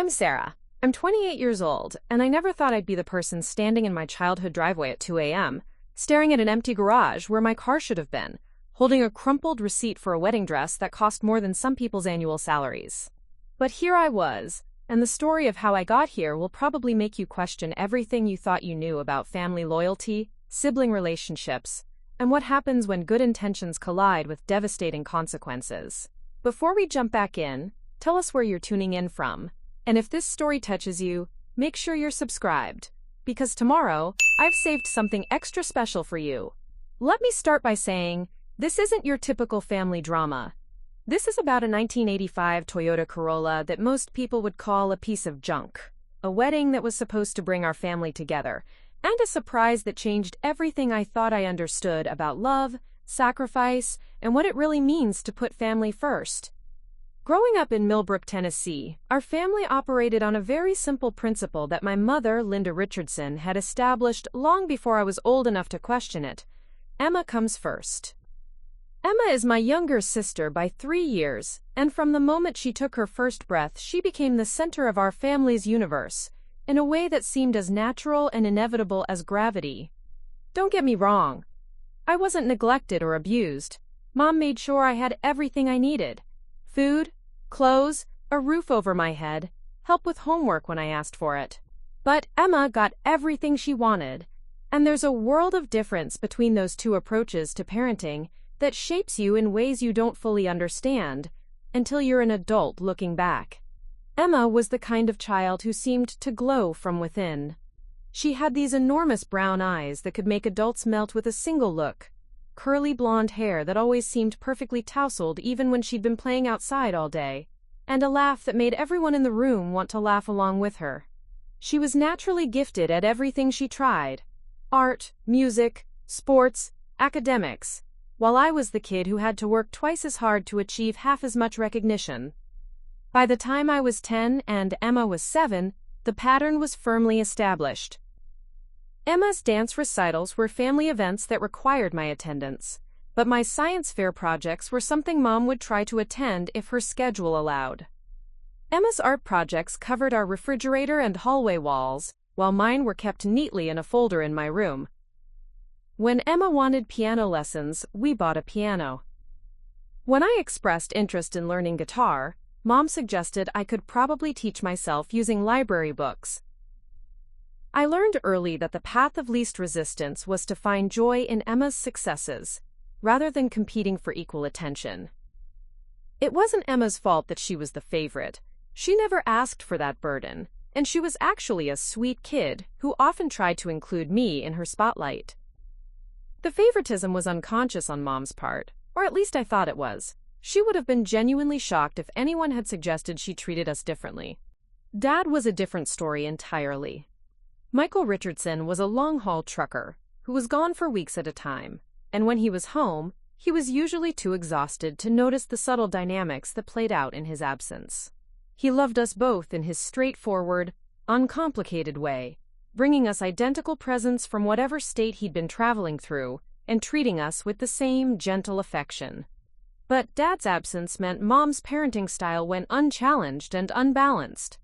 I'm Sarah. I'm 28 years old, and I never thought I'd be the person standing in my childhood driveway at 2 a.m., staring at an empty garage where my car should have been, holding a crumpled receipt for a wedding dress that cost more than some people's annual salaries. But here I was, and the story of how I got here will probably make you question everything you thought you knew about family loyalty, sibling relationships, and what happens when good intentions collide with devastating consequences. Before we jump back in, tell us where you're tuning in from. And if this story touches you, make sure you're subscribed, because tomorrow, I've saved something extra special for you. Let me start by saying, this isn't your typical family drama. This is about a 1985 Toyota Corolla that most people would call a piece of junk, a wedding that was supposed to bring our family together, and a surprise that changed everything I thought I understood about love, sacrifice, and what it really means to put family first. Growing up in Millbrook, Tennessee, our family operated on a very simple principle that my mother, Linda Richardson, had established long before I was old enough to question it. Emma comes first. Emma is my younger sister by 3 years, and from the moment she took her first breath, she became the center of our family's universe, in a way that seemed as natural and inevitable as gravity. Don't get me wrong. I wasn't neglected or abused. Mom made sure I had everything I needed. Food, clothes, a roof over my head, help with homework when I asked for it. But Emma got everything she wanted, and there's a world of difference between those two approaches to parenting that shapes you in ways you don't fully understand until you're an adult looking back. Emma was the kind of child who seemed to glow from within. She had these enormous brown eyes that could make adults melt with a single look, curly blonde hair that always seemed perfectly tousled even when she'd been playing outside all day, and a laugh that made everyone in the room want to laugh along with her. She was naturally gifted at everything she tried: art, music, sports, academics, while I was the kid who had to work twice as hard to achieve half as much recognition. By the time I was 10 and Emma was 7, the pattern was firmly established. Emma's dance recitals were family events that required my attendance, but my science fair projects were something Mom would try to attend if her schedule allowed. Emma's art projects covered our refrigerator and hallway walls, while mine were kept neatly in a folder in my room. When Emma wanted piano lessons, we bought a piano. When I expressed interest in learning guitar, Mom suggested I could probably teach myself using library books. I learned early that the path of least resistance was to find joy in Emma's successes, rather than competing for equal attention. It wasn't Emma's fault that she was the favorite. She never asked for that burden, and she was actually a sweet kid who often tried to include me in her spotlight. The favoritism was unconscious on Mom's part, or at least I thought it was. She would have been genuinely shocked if anyone had suggested she treated us differently. Dad was a different story entirely. Michael Richardson was a long-haul trucker who was gone for weeks at a time, and when he was home, he was usually too exhausted to notice the subtle dynamics that played out in his absence. He loved us both in his straightforward, uncomplicated way, bringing us identical presents from whatever state he'd been traveling through and treating us with the same gentle affection. But Dad's absence meant Mom's parenting style went unchallenged and unbalanced.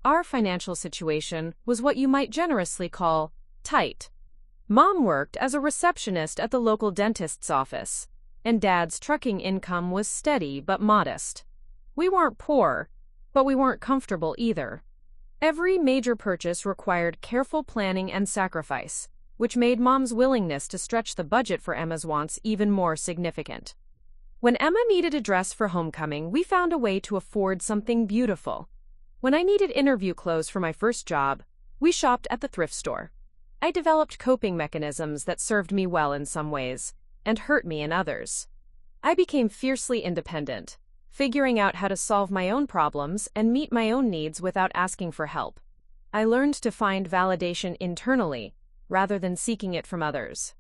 Our financial situation was what you might generously call tight. Mom worked as a receptionist at the local dentist's office, and Dad's trucking income was steady but modest. We weren't poor, but we weren't comfortable either. Every major purchase required careful planning and sacrifice, which made Mom's willingness to stretch the budget for Emma's wants even more significant. When Emma needed a dress for homecoming, we found a way to afford something beautiful. When I needed interview clothes for my first job, we shopped at the thrift store. I developed coping mechanisms that served me well in some ways, and hurt me in others. I became fiercely independent, figuring out how to solve my own problems and meet my own needs without asking for help. I learned to find validation internally, rather than seeking it from others.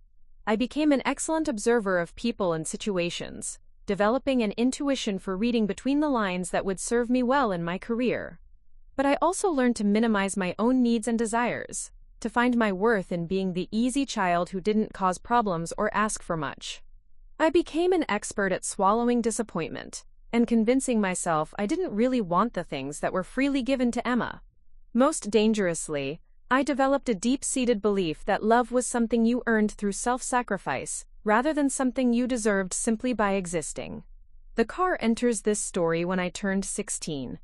I became an excellent observer of people and situations, developing an intuition for reading between the lines that would serve me well in my career. But I also learned to minimize my own needs and desires, to find my worth in being the easy child who didn't cause problems or ask for much. I became an expert at swallowing disappointment, and convincing myself I didn't really want the things that were freely given to Emma. Most dangerously, I developed a deep-seated belief that love was something you earned through self-sacrifice, rather than something you deserved simply by existing. The car enters this story when I turned 16.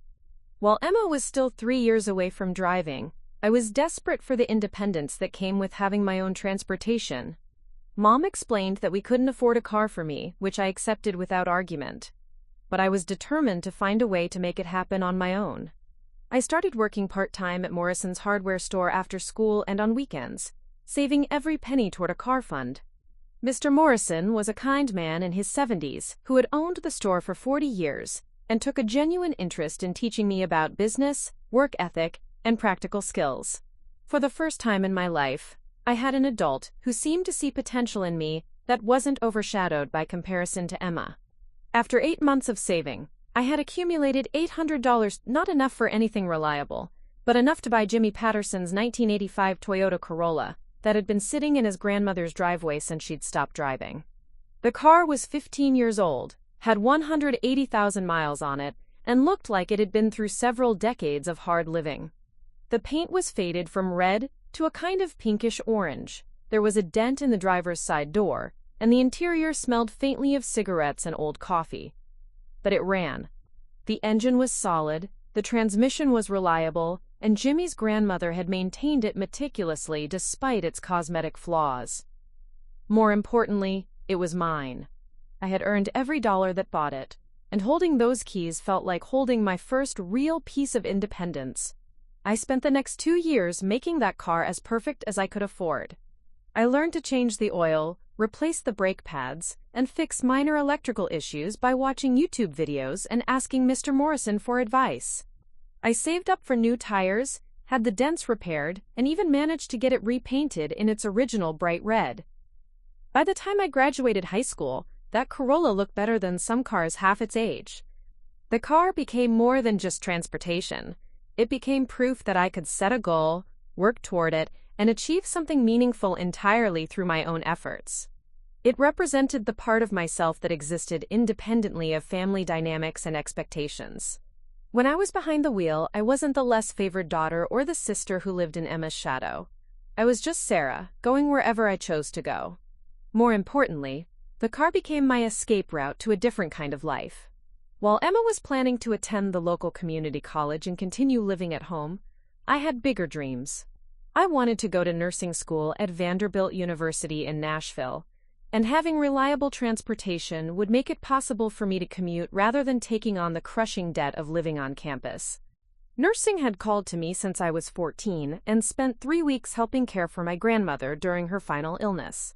While Emma was still 3 years away from driving, I was desperate for the independence that came with having my own transportation. Mom explained that we couldn't afford a car for me, which I accepted without argument. But I was determined to find a way to make it happen on my own. I started working part-time at Morrison's hardware store after school and on weekends, saving every penny toward a car fund. Mr. Morrison was a kind man in his 70s who had owned the store for 40 years and took a genuine interest in teaching me about business, work ethic, and practical skills. For the first time in my life, I had an adult who seemed to see potential in me that wasn't overshadowed by comparison to Emma. After 8 months of saving, I had accumulated $800, not enough for anything reliable, but enough to buy Jimmy Patterson's 1985 Toyota Corolla that had been sitting in his grandmother's driveway since she'd stopped driving. The car was 15 years old, had 180,000 miles on it, and looked like it had been through several decades of hard living. The paint was faded from red to a kind of pinkish orange. There was a dent in the driver's side door, and the interior smelled faintly of cigarettes and old coffee. But it ran. The engine was solid, the transmission was reliable, and Jimmy's grandmother had maintained it meticulously despite its cosmetic flaws. More importantly, it was mine. I had earned every dollar that bought it, and holding those keys felt like holding my first real piece of independence. I spent the next 2 years making that car as perfect as I could afford. I learned to change the oil, replace the brake pads, and fix minor electrical issues by watching YouTube videos and asking Mr. Morrison for advice. I saved up for new tires, had the dents repaired, and even managed to get it repainted in its original bright red. By the time I graduated high school, that Corolla looked better than some cars half its age. The car became more than just transportation. It became proof that I could set a goal, work toward it, and achieve something meaningful entirely through my own efforts. It represented the part of myself that existed independently of family dynamics and expectations. When I was behind the wheel, I wasn't the less favored daughter or the sister who lived in Emma's shadow. I was just Sarah, going wherever I chose to go. More importantly, the car became my escape route to a different kind of life. While Emma was planning to attend the local community college and continue living at home, I had bigger dreams. I wanted to go to nursing school at Vanderbilt University in Nashville, and having reliable transportation would make it possible for me to commute rather than taking on the crushing debt of living on campus. Nursing had called to me since I was 14 and spent 3 weeks helping care for my grandmother during her final illness.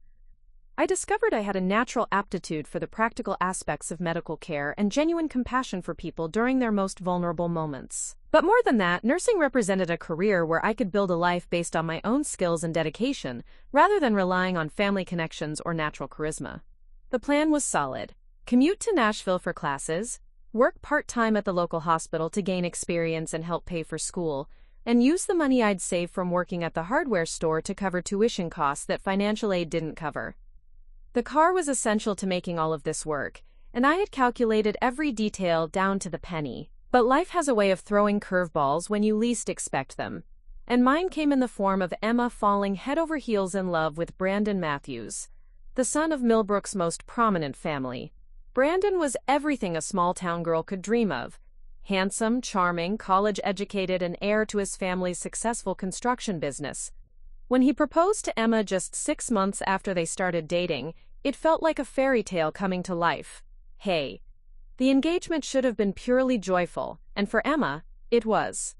I discovered I had a natural aptitude for the practical aspects of medical care and genuine compassion for people during their most vulnerable moments. But more than that, nursing represented a career where I could build a life based on my own skills and dedication, rather than relying on family connections or natural charisma. The plan was solid. Commute to Nashville for classes, work part-time at the local hospital to gain experience and help pay for school, and use the money I'd saved from working at the hardware store to cover tuition costs that financial aid didn't cover. The car was essential to making all of this work, and I had calculated every detail down to the penny. But life has a way of throwing curveballs when you least expect them. And mine came in the form of Emma falling head over heels in love with Brandon Matthews, the son of Millbrook's most prominent family. Brandon was everything a small-town girl could dream of. Handsome, charming, college-educated, and heir to his family's successful construction business. When he proposed to Emma just 6 months after they started dating, it felt like a fairy tale coming to life. Hey. The engagement should have been purely joyful, and for Emma, it was.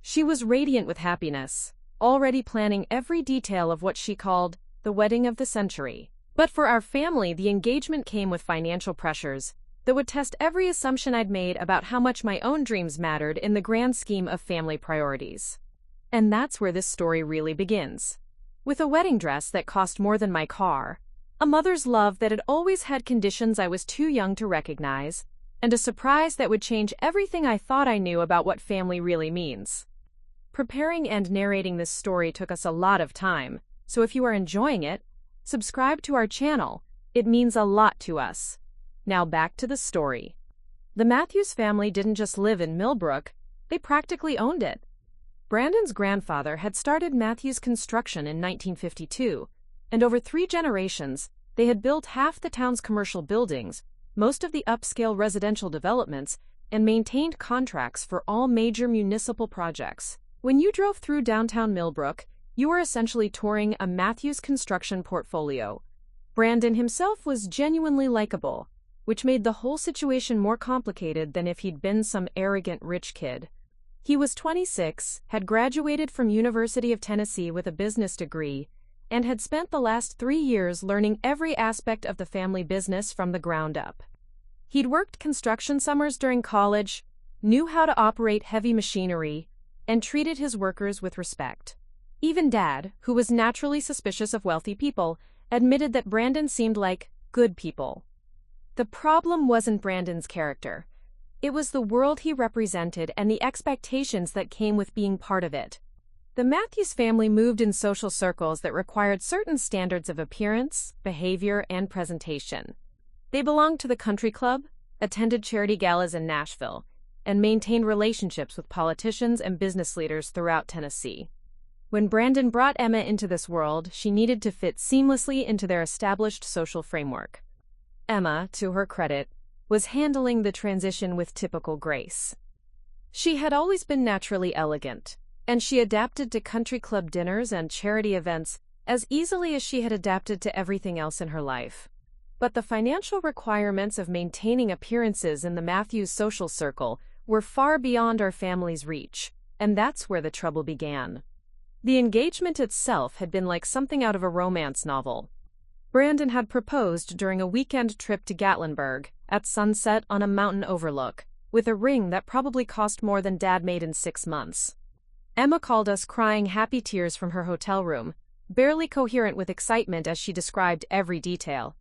She was radiant with happiness, already planning every detail of what she called the wedding of the century. But for our family, the engagement came with financial pressures that would test every assumption I'd made about how much my own dreams mattered in the grand scheme of family priorities. And that's where this story really begins. With a wedding dress that cost more than my car, a mother's love that had always had conditions I was too young to recognize, and a surprise that would change everything I thought I knew about what family really means. Preparing and narrating this story took us a lot of time, so if you are enjoying it, subscribe to our channel. It means a lot to us. Now back to the story. The Matthews family didn't just live in Millbrook, they practically owned it. Brandon's grandfather had started Matthews Construction in 1952, and over 3 generations, they had built half the town's commercial buildings, most of the upscale residential developments, and maintained contracts for all major municipal projects. When you drove through downtown Millbrook, you were essentially touring a Matthews Construction portfolio. Brandon himself was genuinely likable, which made the whole situation more complicated than if he'd been some arrogant rich kid. He was 26, had graduated from University of Tennessee with a business degree, and had spent the last 3 years learning every aspect of the family business from the ground up. He'd worked construction summers during college, knew how to operate heavy machinery, and treated his workers with respect. Even Dad, who was naturally suspicious of wealthy people, admitted that Brandon seemed like good people. The problem wasn't Brandon's character. It was the world he represented and the expectations that came with being part of it. The Matthews family moved in social circles that required certain standards of appearance, behavior, and presentation. They belonged to the country club, attended charity galas in Nashville, and maintained relationships with politicians and business leaders throughout Tennessee. When Brandon brought Emma into this world, she needed to fit seamlessly into their established social framework. Emma, to her credit, was handling the transition with typical grace. She had always been naturally elegant, and she adapted to country club dinners and charity events as easily as she had adapted to everything else in her life. But the financial requirements of maintaining appearances in the Matthews social circle were far beyond our family's reach, and that's where the trouble began. The engagement itself had been like something out of a romance novel. Brandon had proposed during a weekend trip to Gatlinburg, at sunset on a mountain overlook, with a ring that probably cost more than Dad made in 6 months. Emma called us crying happy tears from her hotel room, barely coherent with excitement as she described every detail.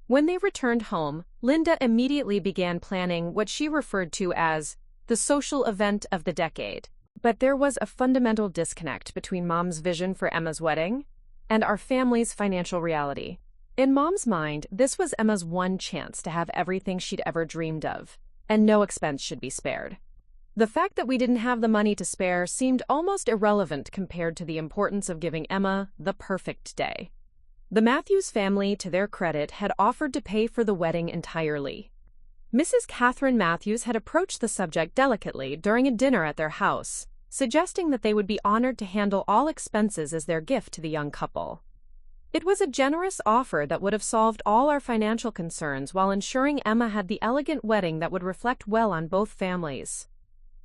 When they returned home, Linda immediately began planning what she referred to as the social event of the decade. But there was a fundamental disconnect between Mom's vision for Emma's wedding and our family's financial reality. In Mom's mind, this was Emma's one chance to have everything she'd ever dreamed of, and no expense should be spared. The fact that we didn't have the money to spare seemed almost irrelevant compared to the importance of giving Emma the perfect day. The Matthews family, to their credit, had offered to pay for the wedding entirely. Mrs. Catherine Matthews had approached the subject delicately during a dinner at their house, suggesting that they would be honored to handle all expenses as their gift to the young couple. It was a generous offer that would have solved all our financial concerns while ensuring Emma had the elegant wedding that would reflect well on both families.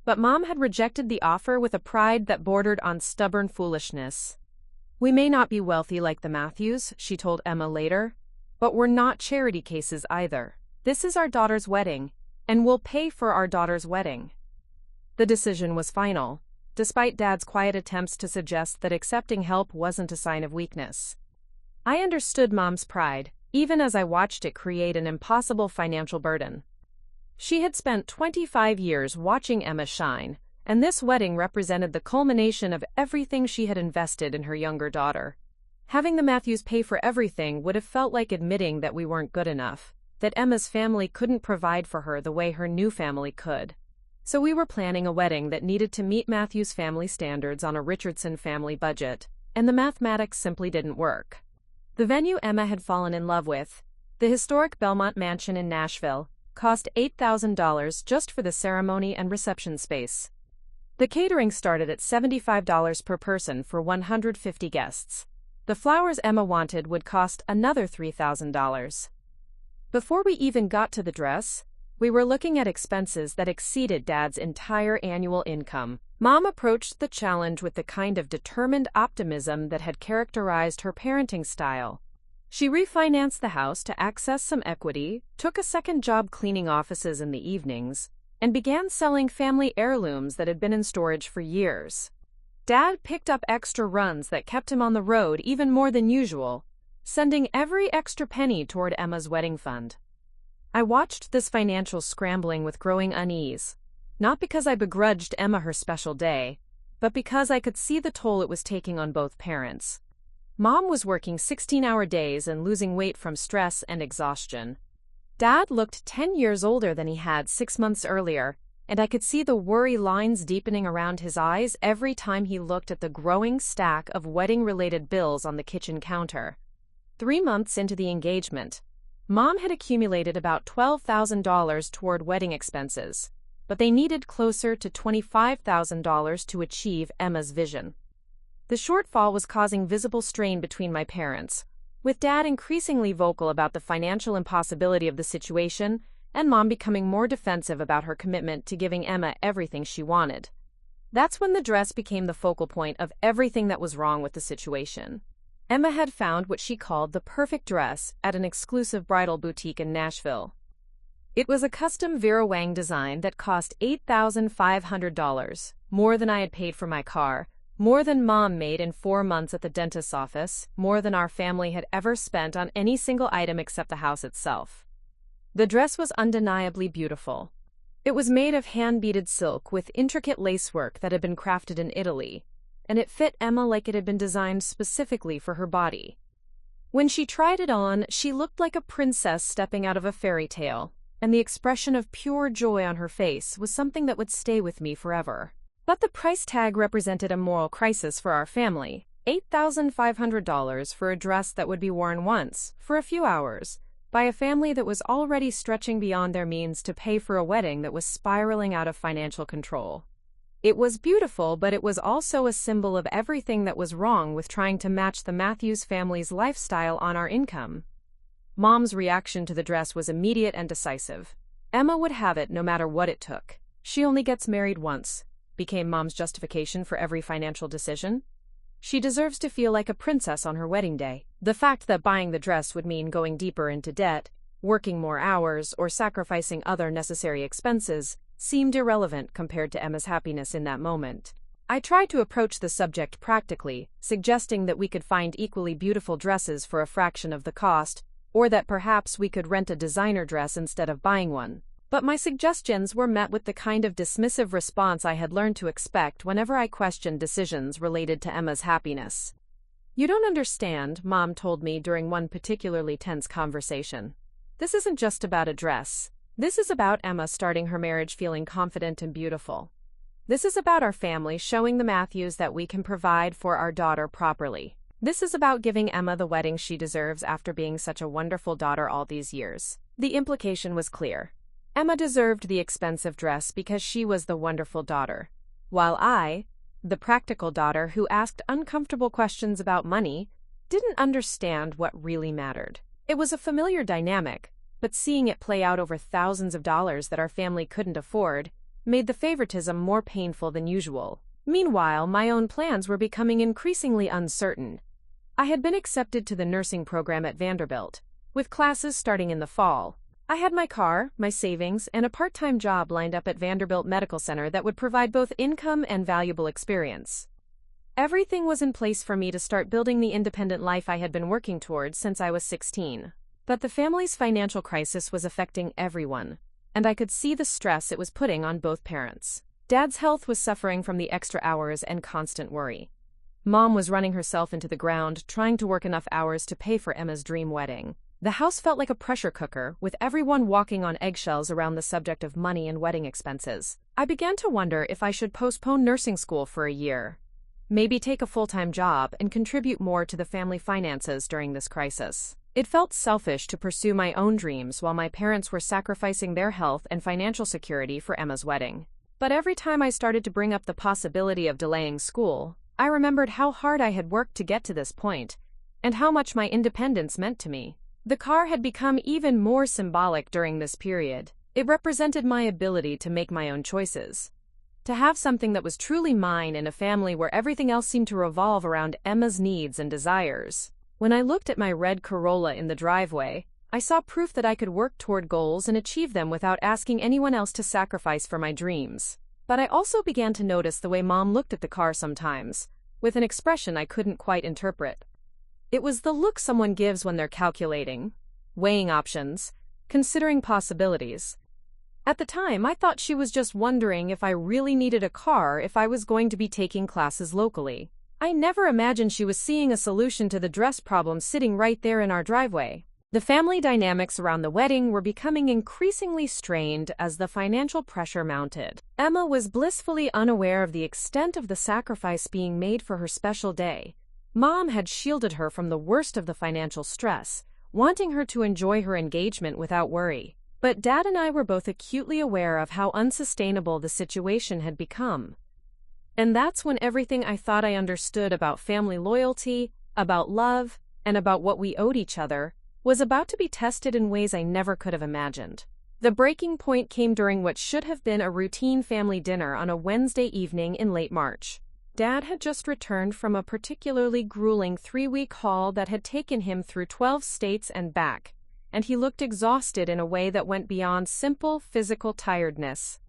But Mom had rejected the offer with a pride that bordered on stubborn foolishness. "We may not be wealthy like the Matthews," she told Emma later, "but we're not charity cases either. This is our daughter's wedding, and we'll pay for our daughter's wedding." The decision was final, despite Dad's quiet attempts to suggest that accepting help wasn't a sign of weakness. I understood Mom's pride, even as I watched it create an impossible financial burden. She had spent 25 years watching Emma shine, and this wedding represented the culmination of everything she had invested in her younger daughter. Having the Matthews pay for everything would have felt like admitting that we weren't good enough, that Emma's family couldn't provide for her the way her new family could. So we were planning a wedding that needed to meet Matthews' family standards on a Richardson family budget, and the mathematics simply didn't work. The venue Emma had fallen in love with, the historic Belmont Mansion in Nashville, cost $8,000 just for the ceremony and reception space. The catering started at $75 per person for 150 guests. The flowers Emma wanted would cost another $3,000. Before we even got to the dress, we were looking at expenses that exceeded Dad's entire annual income. Mom approached the challenge with the kind of determined optimism that had characterized her parenting style. She refinanced the house to access some equity, took a second job cleaning offices in the evenings, and began selling family heirlooms that had been in storage for years. Dad picked up extra runs that kept him on the road even more than usual, sending every extra penny toward Emma's wedding fund. I watched this financial scrambling with growing unease, not because I begrudged Emma her special day, but because I could see the toll it was taking on both parents. Mom was working 16-hour days and losing weight from stress and exhaustion. Dad looked 10 years older than he had 6 months earlier, and I could see the worry lines deepening around his eyes every time he looked at the growing stack of wedding-related bills on the kitchen counter. 3 months into the engagement, Mom had accumulated about $12,000 toward wedding expenses, but they needed closer to $25,000 to achieve Emma's vision. The shortfall was causing visible strain between my parents, with Dad increasingly vocal about the financial impossibility of the situation and Mom becoming more defensive about her commitment to giving Emma everything she wanted. That's when the dress became the focal point of everything that was wrong with the situation. Emma had found what she called the perfect dress at an exclusive bridal boutique in Nashville. It was a custom Vera Wang design that cost $8,500, more than I had paid for my car, more than Mom made in 4 months at the dentist's office, more than our family had ever spent on any single item except the house itself. The dress was undeniably beautiful. It was made of hand-beaded silk with intricate lacework that had been crafted in Italy, and it fit Emma like it had been designed specifically for her body. When she tried it on, she looked like a princess stepping out of a fairy tale, and the expression of pure joy on her face was something that would stay with me forever. But the price tag represented a moral crisis for our family. $8,500 for a dress that would be worn once, for a few hours, by a family that was already stretching beyond their means to pay for a wedding that was spiraling out of financial control. It was beautiful, but it was also a symbol of everything that was wrong with trying to match the Matthews family's lifestyle on our income. Mom's reaction to the dress was immediate and decisive. Emma would have it no matter what it took. She only gets married once, became Mom's justification for every financial decision. She deserves to feel like a princess on her wedding day. The fact that buying the dress would mean going deeper into debt, working more hours, or sacrificing other necessary expenses seemed irrelevant compared to Emma's happiness in that moment. I tried to approach the subject practically, suggesting that we could find equally beautiful dresses for a fraction of the cost, or that perhaps we could rent a designer dress instead of buying one. But my suggestions were met with the kind of dismissive response I had learned to expect whenever I questioned decisions related to Emma's happiness. "You don't understand," Mom told me during one particularly tense conversation. "This isn't just about a dress. This is about Emma starting her marriage feeling confident and beautiful. This is about our family showing the Matthews that we can provide for our daughter properly. This is about giving Emma the wedding she deserves after being such a wonderful daughter all these years." The implication was clear. Emma deserved the expensive dress because she was the wonderful daughter, while I, the practical daughter who asked uncomfortable questions about money, didn't understand what really mattered. It was a familiar dynamic, but seeing it play out over thousands of dollars that our family couldn't afford made the favoritism more painful than usual. Meanwhile, my own plans were becoming increasingly uncertain. I had been accepted to the nursing program at Vanderbilt, with classes starting in the fall. I had my car, my savings, and a part-time job lined up at Vanderbilt Medical Center that would provide both income and valuable experience. Everything was in place for me to start building the independent life I had been working towards since I was 16. But the family's financial crisis was affecting everyone, and I could see the stress it was putting on both parents. Dad's health was suffering from the extra hours and constant worry. Mom was running herself into the ground, trying to work enough hours to pay for Emma's dream wedding. The house felt like a pressure cooker, with everyone walking on eggshells around the subject of money and wedding expenses. I began to wonder if I should postpone nursing school for a year, maybe take a full-time job and contribute more to the family finances during this crisis. It felt selfish to pursue my own dreams while my parents were sacrificing their health and financial security for Emma's wedding. But every time I started to bring up the possibility of delaying school, I remembered how hard I had worked to get to this point, and how much my independence meant to me. The car had become even more symbolic during this period. It represented my ability to make my own choices, to have something that was truly mine in a family where everything else seemed to revolve around Emma's needs and desires. When I looked at my red Corolla in the driveway, I saw proof that I could work toward goals and achieve them without asking anyone else to sacrifice for my dreams. But I also began to notice the way Mom looked at the car sometimes, with an expression I couldn't quite interpret. It was the look someone gives when they're calculating, weighing options, considering possibilities. At the time, I thought she was just wondering if I really needed a car if I was going to be taking classes locally. I never imagined she was seeing a solution to the dress problem sitting right there in our driveway. The family dynamics around the wedding were becoming increasingly strained as the financial pressure mounted. Emma was blissfully unaware of the extent of the sacrifice being made for her special day. Mom had shielded her from the worst of the financial stress, wanting her to enjoy her engagement without worry. But Dad and I were both acutely aware of how unsustainable the situation had become. And that's when everything I thought I understood about family loyalty, about love, and about what we owed each other was about to be tested in ways I never could have imagined. The breaking point came during what should have been a routine family dinner on a Wednesday evening in late March. Dad had just returned from a particularly grueling 3-week haul that had taken him through 12 states and back, and he looked exhausted in a way that went beyond simple physical tiredness.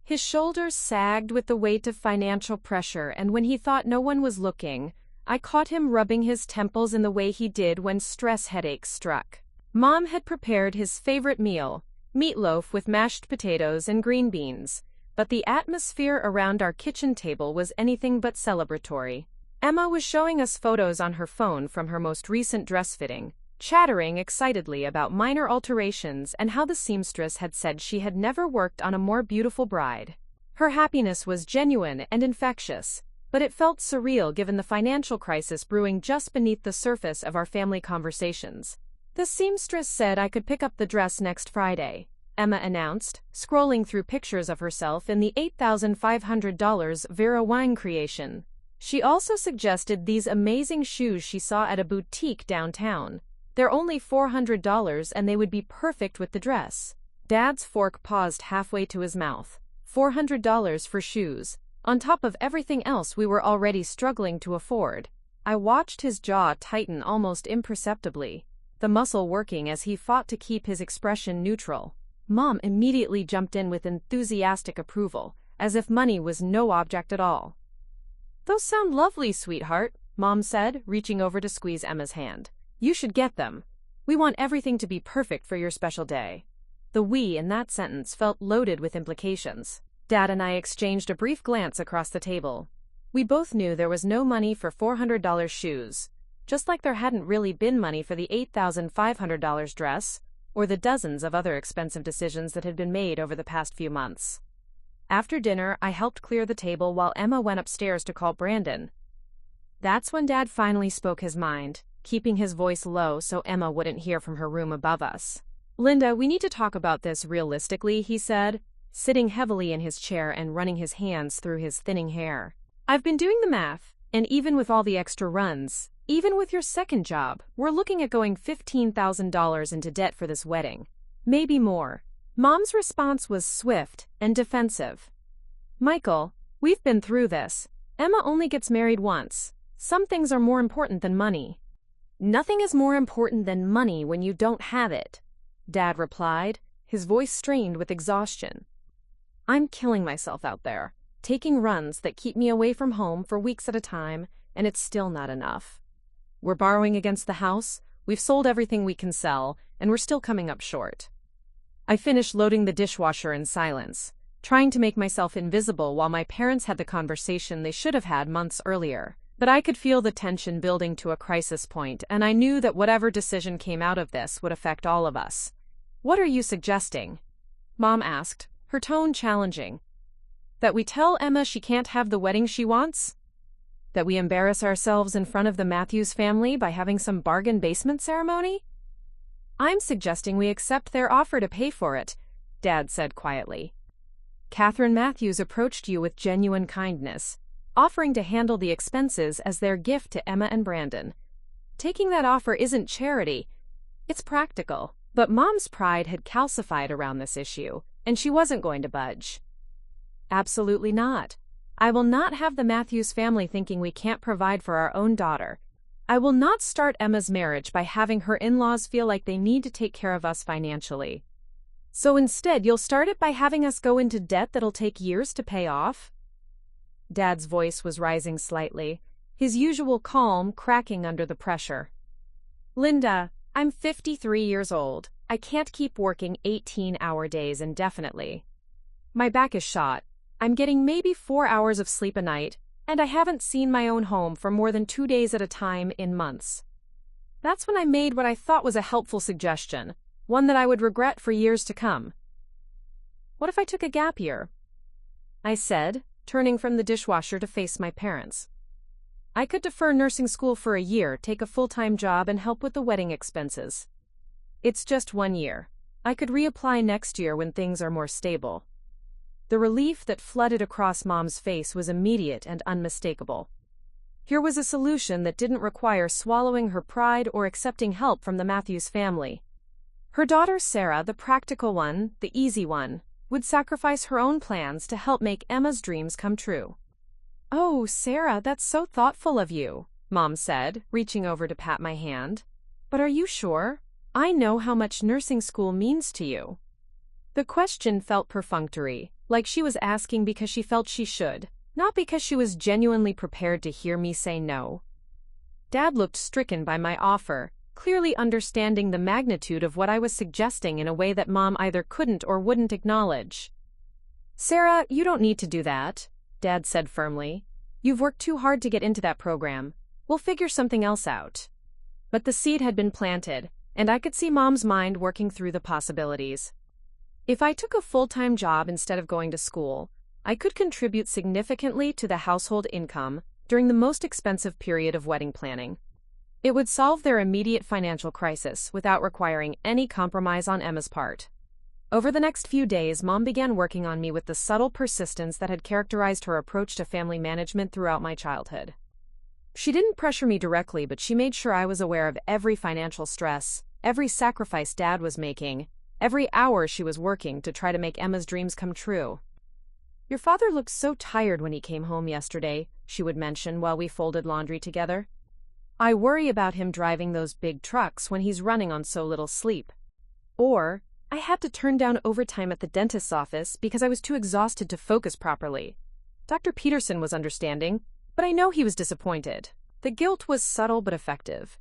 His shoulders sagged with the weight of financial pressure, and when he thought no one was looking, I caught him rubbing his temples in the way he did when stress headaches struck. Mom had prepared his favorite meal, meatloaf with mashed potatoes and green beans, but the atmosphere around our kitchen table was anything but celebratory. Emma was showing us photos on her phone from her most recent dress fitting, chattering excitedly about minor alterations and how the seamstress had said she had never worked on a more beautiful bride. Her happiness was genuine and infectious, but it felt surreal given the financial crisis brewing just beneath the surface of our family conversations. The seamstress said I could pick up the dress next Friday, Emma announced, scrolling through pictures of herself in the $8,500 Vera Wine creation. She also suggested these amazing shoes she saw at a boutique downtown. They're only $400 and they would be perfect with the dress. Dad's fork paused halfway to his mouth. $400 for shoes, on top of everything else we were already struggling to afford. I watched his jaw tighten almost imperceptibly, the muscle working as he fought to keep his expression neutral. Mom immediately jumped in with enthusiastic approval, as if money was no object at all. "Those sound lovely, sweetheart," Mom said, reaching over to squeeze Emma's hand. "You should get them. We want everything to be perfect for your special day." The "we" in that sentence felt loaded with implications. Dad and I exchanged a brief glance across the table. We both knew there was no money for $400 shoes, just like there hadn't really been money for the $8,500 dress, or the dozens of other expensive decisions that had been made over the past few months. After dinner, I helped clear the table while Emma went upstairs to call Brandon. That's when Dad finally spoke his mind, keeping his voice low so Emma wouldn't hear from her room above us. "Linda, we need to talk about this realistically," he said, sitting heavily in his chair and running his hands through his thinning hair. "I've been doing the math, and even with all the extra runs, even with your second job, we're looking at going $15,000 into debt for this wedding. Maybe more." Mom's response was swift and defensive. "Michael, we've been through this. Emma only gets married once. Some things are more important than money." "Nothing is more important than money when you don't have it," Dad replied, his voice strained with exhaustion. "I'm killing myself out there, taking runs that keep me away from home for weeks at a time, and it's still not enough. We're borrowing against the house, we've sold everything we can sell, and we're still coming up short." I finished loading the dishwasher in silence, trying to make myself invisible while my parents had the conversation they should have had months earlier. But I could feel the tension building to a crisis point, and I knew that whatever decision came out of this would affect all of us. "What are you suggesting?" Mom asked, her tone challenging. "That we tell Emma she can't have the wedding she wants? That we embarrass ourselves in front of the Matthews family by having some bargain basement ceremony?" "I'm suggesting we accept their offer to pay for it," Dad said quietly. "Catherine Matthews approached you with genuine kindness, offering to handle the expenses as their gift to Emma and Brandon. Taking that offer isn't charity, it's practical." But Mom's pride had calcified around this issue, and she wasn't going to budge. "Absolutely not. I will not have the Matthews family thinking we can't provide for our own daughter. I will not start Emma's marriage by having her in-laws feel like they need to take care of us financially. So instead, you'll start it by having us go into debt that'll take years to pay off?" Dad's voice was rising slightly, his usual calm cracking under the pressure. "Linda, I'm 53 years old. I can't keep working 18-hour days indefinitely. My back is shot. I'm getting maybe 4 hours of sleep a night, and I haven't seen my own home for more than 2 days at a time in months. That's when I made what I thought was a helpful suggestion, one that I would regret for years to come. What if I took a gap year? I said, turning from the dishwasher to face my parents. I could defer nursing school for a year, take a full-time job, and help with the wedding expenses. It's just 1 year. I could reapply next year when things are more stable. The relief that flooded across Mom's face was immediate and unmistakable. Here was a solution that didn't require swallowing her pride or accepting help from the Matthews family. Her daughter Sarah, the practical one, the easy one, would sacrifice her own plans to help make Emma's dreams come true. "Oh, Sarah, that's so thoughtful of you," Mom said, reaching over to pat my hand. "But are you sure? I know how much nursing school means to you." The question felt perfunctory, like she was asking because she felt she should, not because she was genuinely prepared to hear me say no. Dad looked stricken by my offer, clearly understanding the magnitude of what I was suggesting in a way that Mom either couldn't or wouldn't acknowledge. "Sarah, you don't need to do that," Dad said firmly. "You've worked too hard to get into that program. We'll figure something else out." But the seed had been planted, and I could see Mom's mind working through the possibilities. If I took a full-time job instead of going to school, I could contribute significantly to the household income during the most expensive period of wedding planning. It would solve their immediate financial crisis without requiring any compromise on Emma's part. Over the next few days, Mom began working on me with the subtle persistence that had characterized her approach to family management throughout my childhood. She didn't pressure me directly, but she made sure I was aware of every financial stress, every sacrifice Dad was making, every hour she was working to try to make Emma's dreams come true. "Your father looked so tired when he came home yesterday," she would mention while we folded laundry together. "I worry about him driving those big trucks when he's running on so little sleep." Or, "I had to turn down overtime at the dentist's office because I was too exhausted to focus properly." Dr. Peterson was understanding, but I know he was disappointed. The guilt was subtle but effective.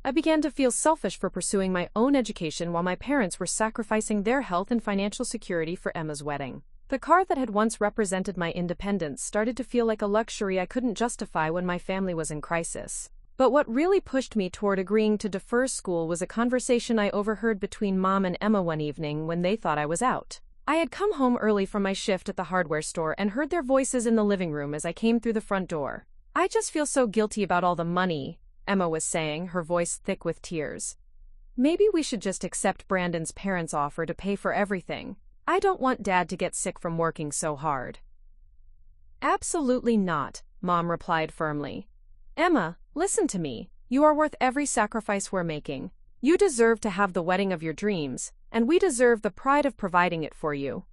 I began to feel selfish for pursuing my own education while my parents were sacrificing their health and financial security for Emma's wedding. The car that had once represented my independence started to feel like a luxury I couldn't justify when my family was in crisis. But what really pushed me toward agreeing to defer school was a conversation I overheard between Mom and Emma one evening when they thought I was out. I had come home early from my shift at the hardware store and heard their voices in the living room as I came through the front door. "I just feel so guilty about all the money," Emma was saying, her voice thick with tears. "Maybe we should just accept Brandon's parents' offer to pay for everything. I don't want Dad to get sick from working so hard." "Absolutely not," Mom replied firmly. "Emma, listen to me. You are worth every sacrifice we're making. You deserve to have the wedding of your dreams, and we deserve the pride of providing it for you.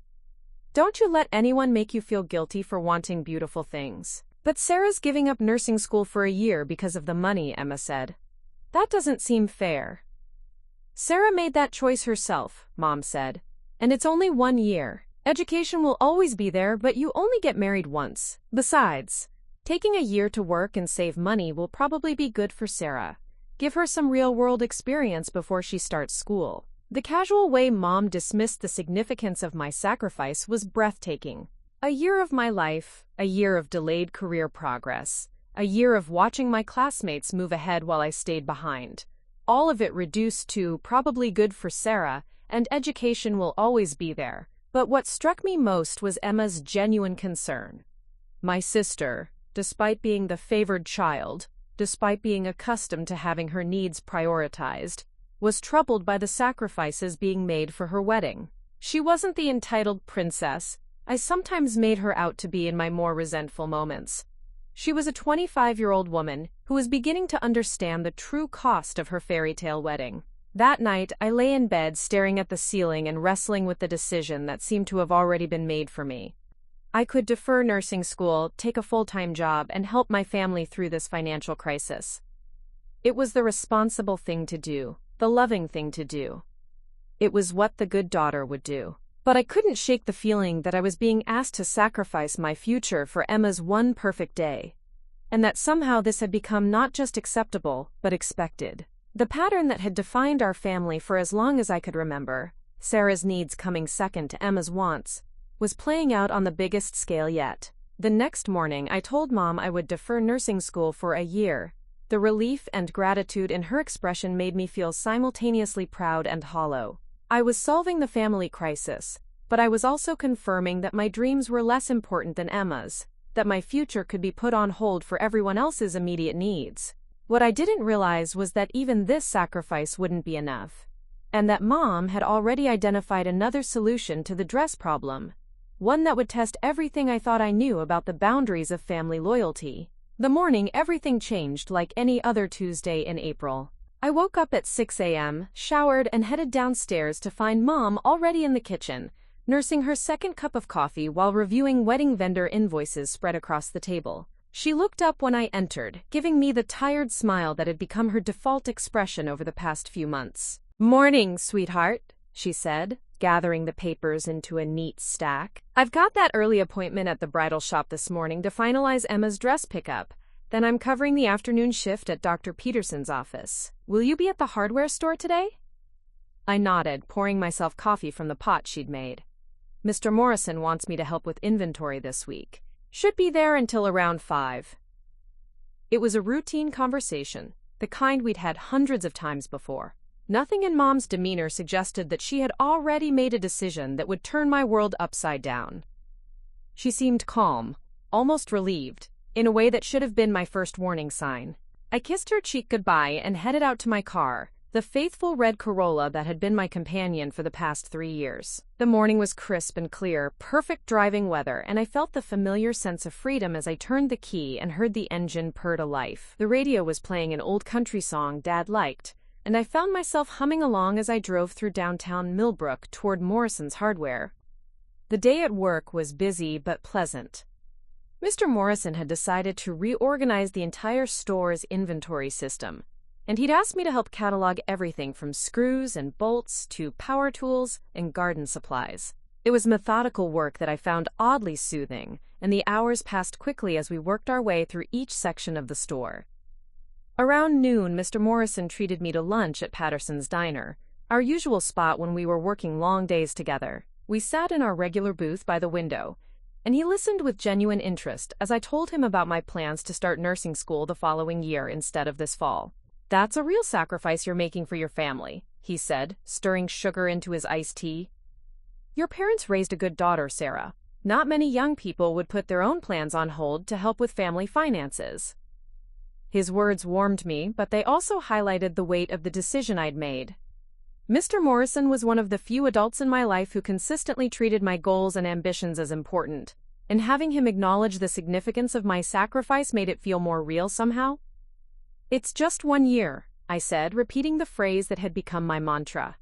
Don't you let anyone make you feel guilty for wanting beautiful things." "But Sarah's giving up nursing school for a year because of the money," Emma said. "That doesn't seem fair." "Sarah made that choice herself," Mom said. "And it's only 1 year. Education will always be there, but you only get married once. Besides, taking a year to work and save money will probably be good for Sarah. Give her some real-world experience before she starts school." The casual way Mom dismissed the significance of my sacrifice was breathtaking. A year of my life, a year of delayed career progress, a year of watching my classmates move ahead while I stayed behind. All of it reduced to probably good for Sarah, and education will always be there. But what struck me most was Emma's genuine concern. My sister, despite being the favored child, despite being accustomed to having her needs prioritized, was troubled by the sacrifices being made for her wedding. She wasn't the entitled princess I sometimes made her out to be in my more resentful moments. She was a 25-year-old woman who was beginning to understand the true cost of her fairy tale wedding. That night, I lay in bed staring at the ceiling and wrestling with the decision that seemed to have already been made for me. I could defer nursing school, take a full-time job, and help my family through this financial crisis. It was the responsible thing to do, the loving thing to do. It was what the good daughter would do. But I couldn't shake the feeling that I was being asked to sacrifice my future for Emma's one perfect day. And that somehow this had become not just acceptable, but expected. The pattern that had defined our family for as long as I could remember, Sarah's needs coming second to Emma's wants, was playing out on the biggest scale yet. The next morning, I told Mom I would defer nursing school for a year, The relief and gratitude in her expression made me feel simultaneously proud and hollow. I was solving the family crisis, but I was also confirming that my dreams were less important than Emma's, that my future could be put on hold for everyone else's immediate needs. What I didn't realize was that even this sacrifice wouldn't be enough, and that Mom had already identified another solution to the dress problem, one that would test everything I thought I knew about the boundaries of family loyalty. The morning everything changed like any other Tuesday in April. I woke up at 6 a.m., showered, and headed downstairs to find Mom already in the kitchen, nursing her second cup of coffee while reviewing wedding vendor invoices spread across the table. She looked up when I entered, giving me the tired smile that had become her default expression over the past few months. "Morning, sweetheart," she said, gathering the papers into a neat stack. "I've got that early appointment at the bridal shop this morning to finalize Emma's dress pickup. Then I'm covering the afternoon shift at Dr. Peterson's office. Will you be at the hardware store today?" I nodded, pouring myself coffee from the pot she'd made. "Mr. Morrison wants me to help with inventory this week. Should be there until around 5. It was a routine conversation, the kind we'd had hundreds of times before. Nothing in Mom's demeanor suggested that she had already made a decision that would turn my world upside down. She seemed calm, almost relieved, in a way that should have been my first warning sign. I kissed her cheek goodbye and headed out to my car, the faithful red Corolla that had been my companion for the past 3 years. The morning was crisp and clear, perfect driving weather, and I felt the familiar sense of freedom as I turned the key and heard the engine purr to life. The radio was playing an old country song Dad liked, and I found myself humming along as I drove through downtown Millbrook toward Morrison's Hardware. The day at work was busy but pleasant. Mr. Morrison had decided to reorganize the entire store's inventory system, and he'd asked me to help catalog everything from screws and bolts to power tools and garden supplies. It was methodical work that I found oddly soothing, and the hours passed quickly as we worked our way through each section of the store. Around noon, Mr. Morrison treated me to lunch at Patterson's Diner, our usual spot when we were working long days together. We sat in our regular booth by the window, and he listened with genuine interest as I told him about my plans to start nursing school the following year instead of this fall. "That's a real sacrifice you're making for your family," he said, stirring sugar into his iced tea. "Your parents raised a good daughter, Sarah. Not many young people would put their own plans on hold to help with family finances." His words warmed me, but they also highlighted the weight of the decision I'd made. Mr. Morrison was one of the few adults in my life who consistently treated my goals and ambitions as important, and having him acknowledge the significance of my sacrifice made it feel more real somehow. "It's just 1 year," I said, repeating the phrase that had become my mantra.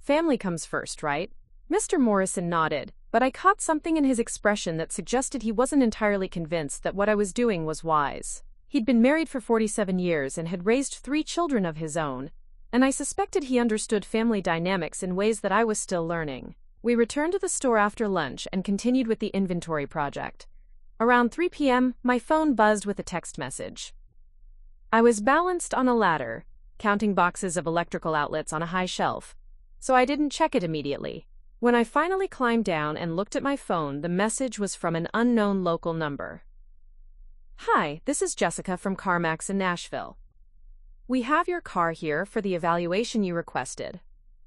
"Family comes first, right?" Mr. Morrison nodded, but I caught something in his expression that suggested he wasn't entirely convinced that what I was doing was wise. He'd been married for 47 years and had raised 3 children of his own, and I suspected he understood family dynamics in ways that I was still learning. We returned to the store after lunch and continued with the inventory project. Around 3 p.m., my phone buzzed with a text message. I was balanced on a ladder, counting boxes of electrical outlets on a high shelf, so I didn't check it immediately. When I finally climbed down and looked at my phone, the message was from an unknown local number. "Hi, this is Jessica from CarMax in Nashville. We have your car here for the evaluation you requested.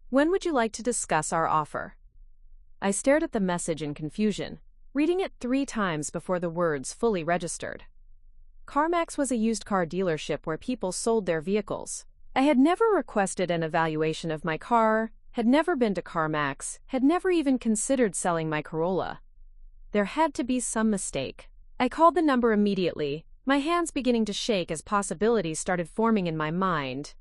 When would you like to discuss our offer?" I stared at the message in confusion, reading it 3 times before the words fully registered. CarMax was a used car dealership where people sold their vehicles. I had never requested an evaluation of my car, had never been to CarMax, had never even considered selling my Corolla. There had to be some mistake. I called the number immediately, my hands beginning to shake as possibilities started forming in my mind.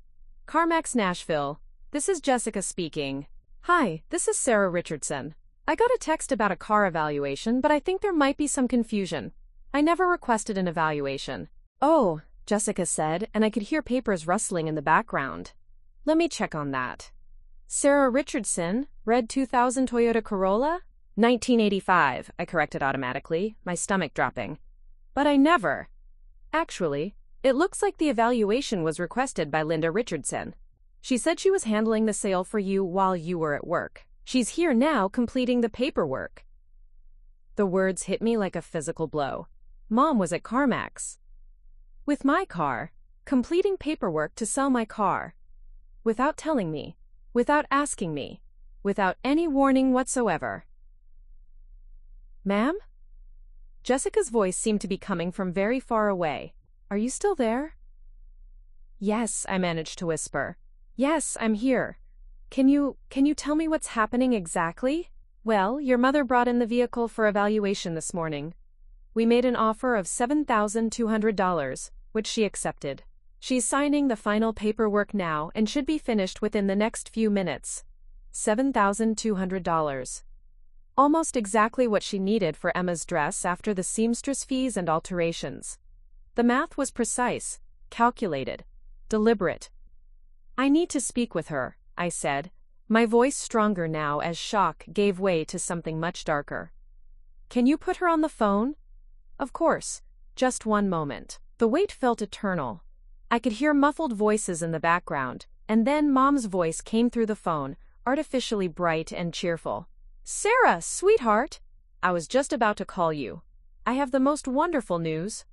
"CarMax Nashville, this is Jessica speaking. Hi, this is Sarah Richardson. I got a text about a car evaluation, but I think there might be some confusion. I never requested an evaluation." "Oh," Jessica said, and I could hear papers rustling in the background. "Let me check on that. Sarah Richardson, red 2000 Toyota Corolla? 1985, I corrected automatically, my stomach dropping. "But I never." "Actually, it looks like the evaluation was requested by Linda Richardson. She said she was handling the sale for you while you were at work. She's here now completing the paperwork." The words hit me like a physical blow. Mom was at CarMax with my car, completing paperwork to sell my car. Without telling me, without asking me, without any warning whatsoever. Ma'am? Jessica's voice seemed to be coming from very far away. Are you still there? Yes, I managed to whisper. Yes, I'm here. Can you tell me what's happening exactly? Well, your mother brought in the vehicle for evaluation this morning. We made an offer of $7,200, which she accepted. She's signing the final paperwork now and should be finished within the next few minutes. $7,200. Almost exactly what she needed for Emma's dress after the seamstress fees and alterations. The math was precise, calculated, deliberate. I need to speak with her, I said, my voice stronger now as shock gave way to something much darker. Can you put her on the phone? Of course. Just one moment. The wait felt eternal. I could hear muffled voices in the background, and then Mom's voice came through the phone, artificially bright and cheerful. Sarah, sweetheart! I was just about to call you. I have the most wonderful news.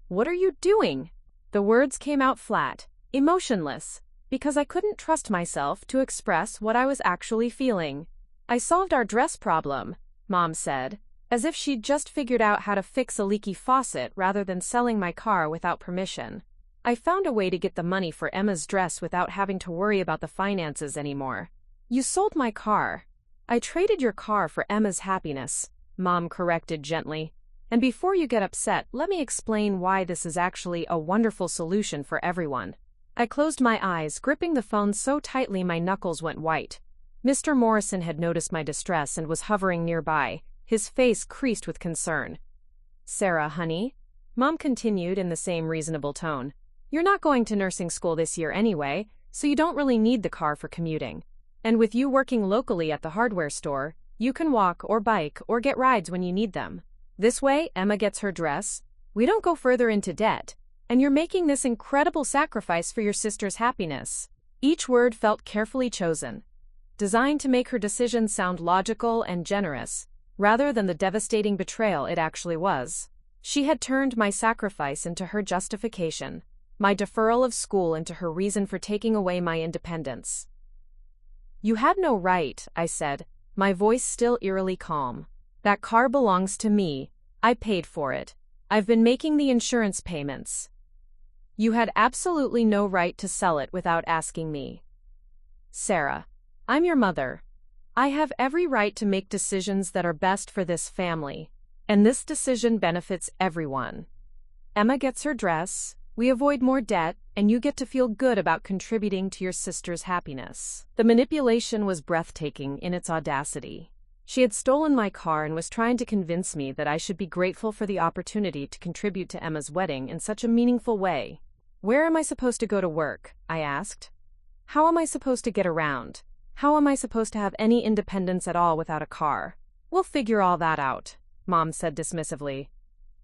What are you doing? The words came out flat, emotionless, because I couldn't trust myself to express what I was actually feeling. I solved our dress problem, Mom said, as if she'd just figured out how to fix a leaky faucet rather than selling my car without permission. I found a way to get the money for Emma's dress without having to worry about the finances anymore. You sold my car. I traded your car for Emma's happiness, Mom corrected gently. And before you get upset, let me explain why this is actually a wonderful solution for everyone. I closed my eyes, gripping the phone so tightly my knuckles went white. Mr. Morrison had noticed my distress and was hovering nearby, his face creased with concern. Sarah, honey, Mom continued in the same reasonable tone. You're not going to nursing school this year anyway, so you don't really need the car for commuting. And with you working locally at the hardware store, you can walk or bike or get rides when you need them. This way, Emma gets her dress, we don't go further into debt, and you're making this incredible sacrifice for your sister's happiness. Each word felt carefully chosen, designed to make her decision sound logical and generous, rather than the devastating betrayal it actually was. She had turned my sacrifice into her justification, my deferral of school into her reason for taking away my independence. You had no right, I said, my voice still eerily calm. That car belongs to me. I paid for it. I've been making the insurance payments. You had absolutely no right to sell it without asking me. Sarah, I'm your mother. I have every right to make decisions that are best for this family, and this decision benefits everyone. Emma gets her dress, we avoid more debt, and you get to feel good about contributing to your sister's happiness. The manipulation was breathtaking in its audacity. She had stolen my car and was trying to convince me that I should be grateful for the opportunity to contribute to Emma's wedding in such a meaningful way. Where am I supposed to go to work? I asked. How am I supposed to get around? How am I supposed to have any independence at all without a car? We'll figure all that out, Mom said dismissively.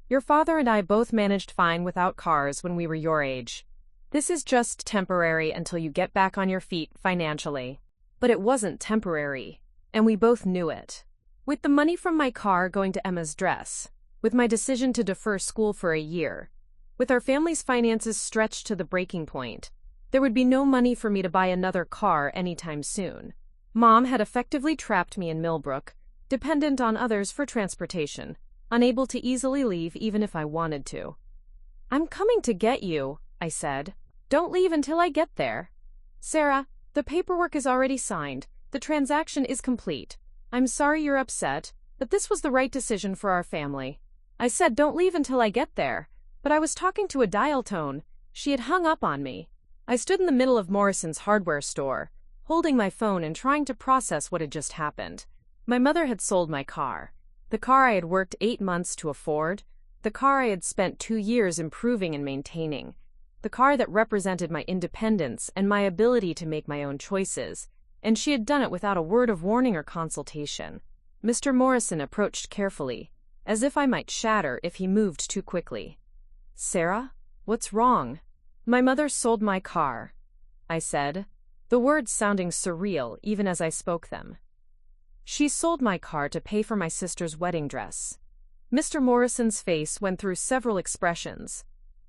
Your father and I both managed fine without cars when we were your age. This is just temporary until you get back on your feet financially. But it wasn't temporary, and we both knew it. With the money from my car going to Emma's dress, with my decision to defer school for a year, with our family's finances stretched to the breaking point, there would be no money for me to buy another car anytime soon. Mom had effectively trapped me in Millbrook, dependent on others for transportation, unable to easily leave even if I wanted to. I'm coming to get you, I said. Don't leave until I get there. Sarah, the paperwork is already signed. The transaction is complete. I'm sorry you're upset, but this was the right decision for our family. I said don't leave until I get there, but I was talking to a dial tone. She had hung up on me. I stood in the middle of Morrison's hardware store, holding my phone and trying to process what had just happened. My mother had sold my car. The car I had worked 8 months to afford. The car I had spent 2 years improving and maintaining. The car that represented my independence and my ability to make my own choices. And she had done it without a word of warning or consultation. Mr. Morrison approached carefully, as if I might shatter if he moved too quickly. Sarah, what's wrong? My mother sold my car, I said, the words sounding surreal even as I spoke them. She sold my car to pay for my sister's wedding dress. Mr. Morrison's face went through several expressions: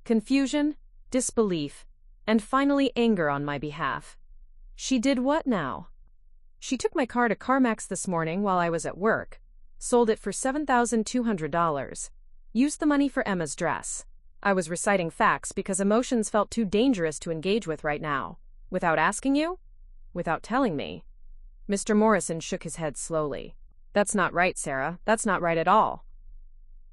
confusion, disbelief, and finally anger on my behalf. She did what now? She took my car to CarMax this morning while I was at work, sold it for $7,200, used the money for Emma's dress. I was reciting facts because emotions felt too dangerous to engage with right now. Without asking you? Without telling me? Mr. Morrison shook his head slowly. That's not right, Sarah. That's not right at all.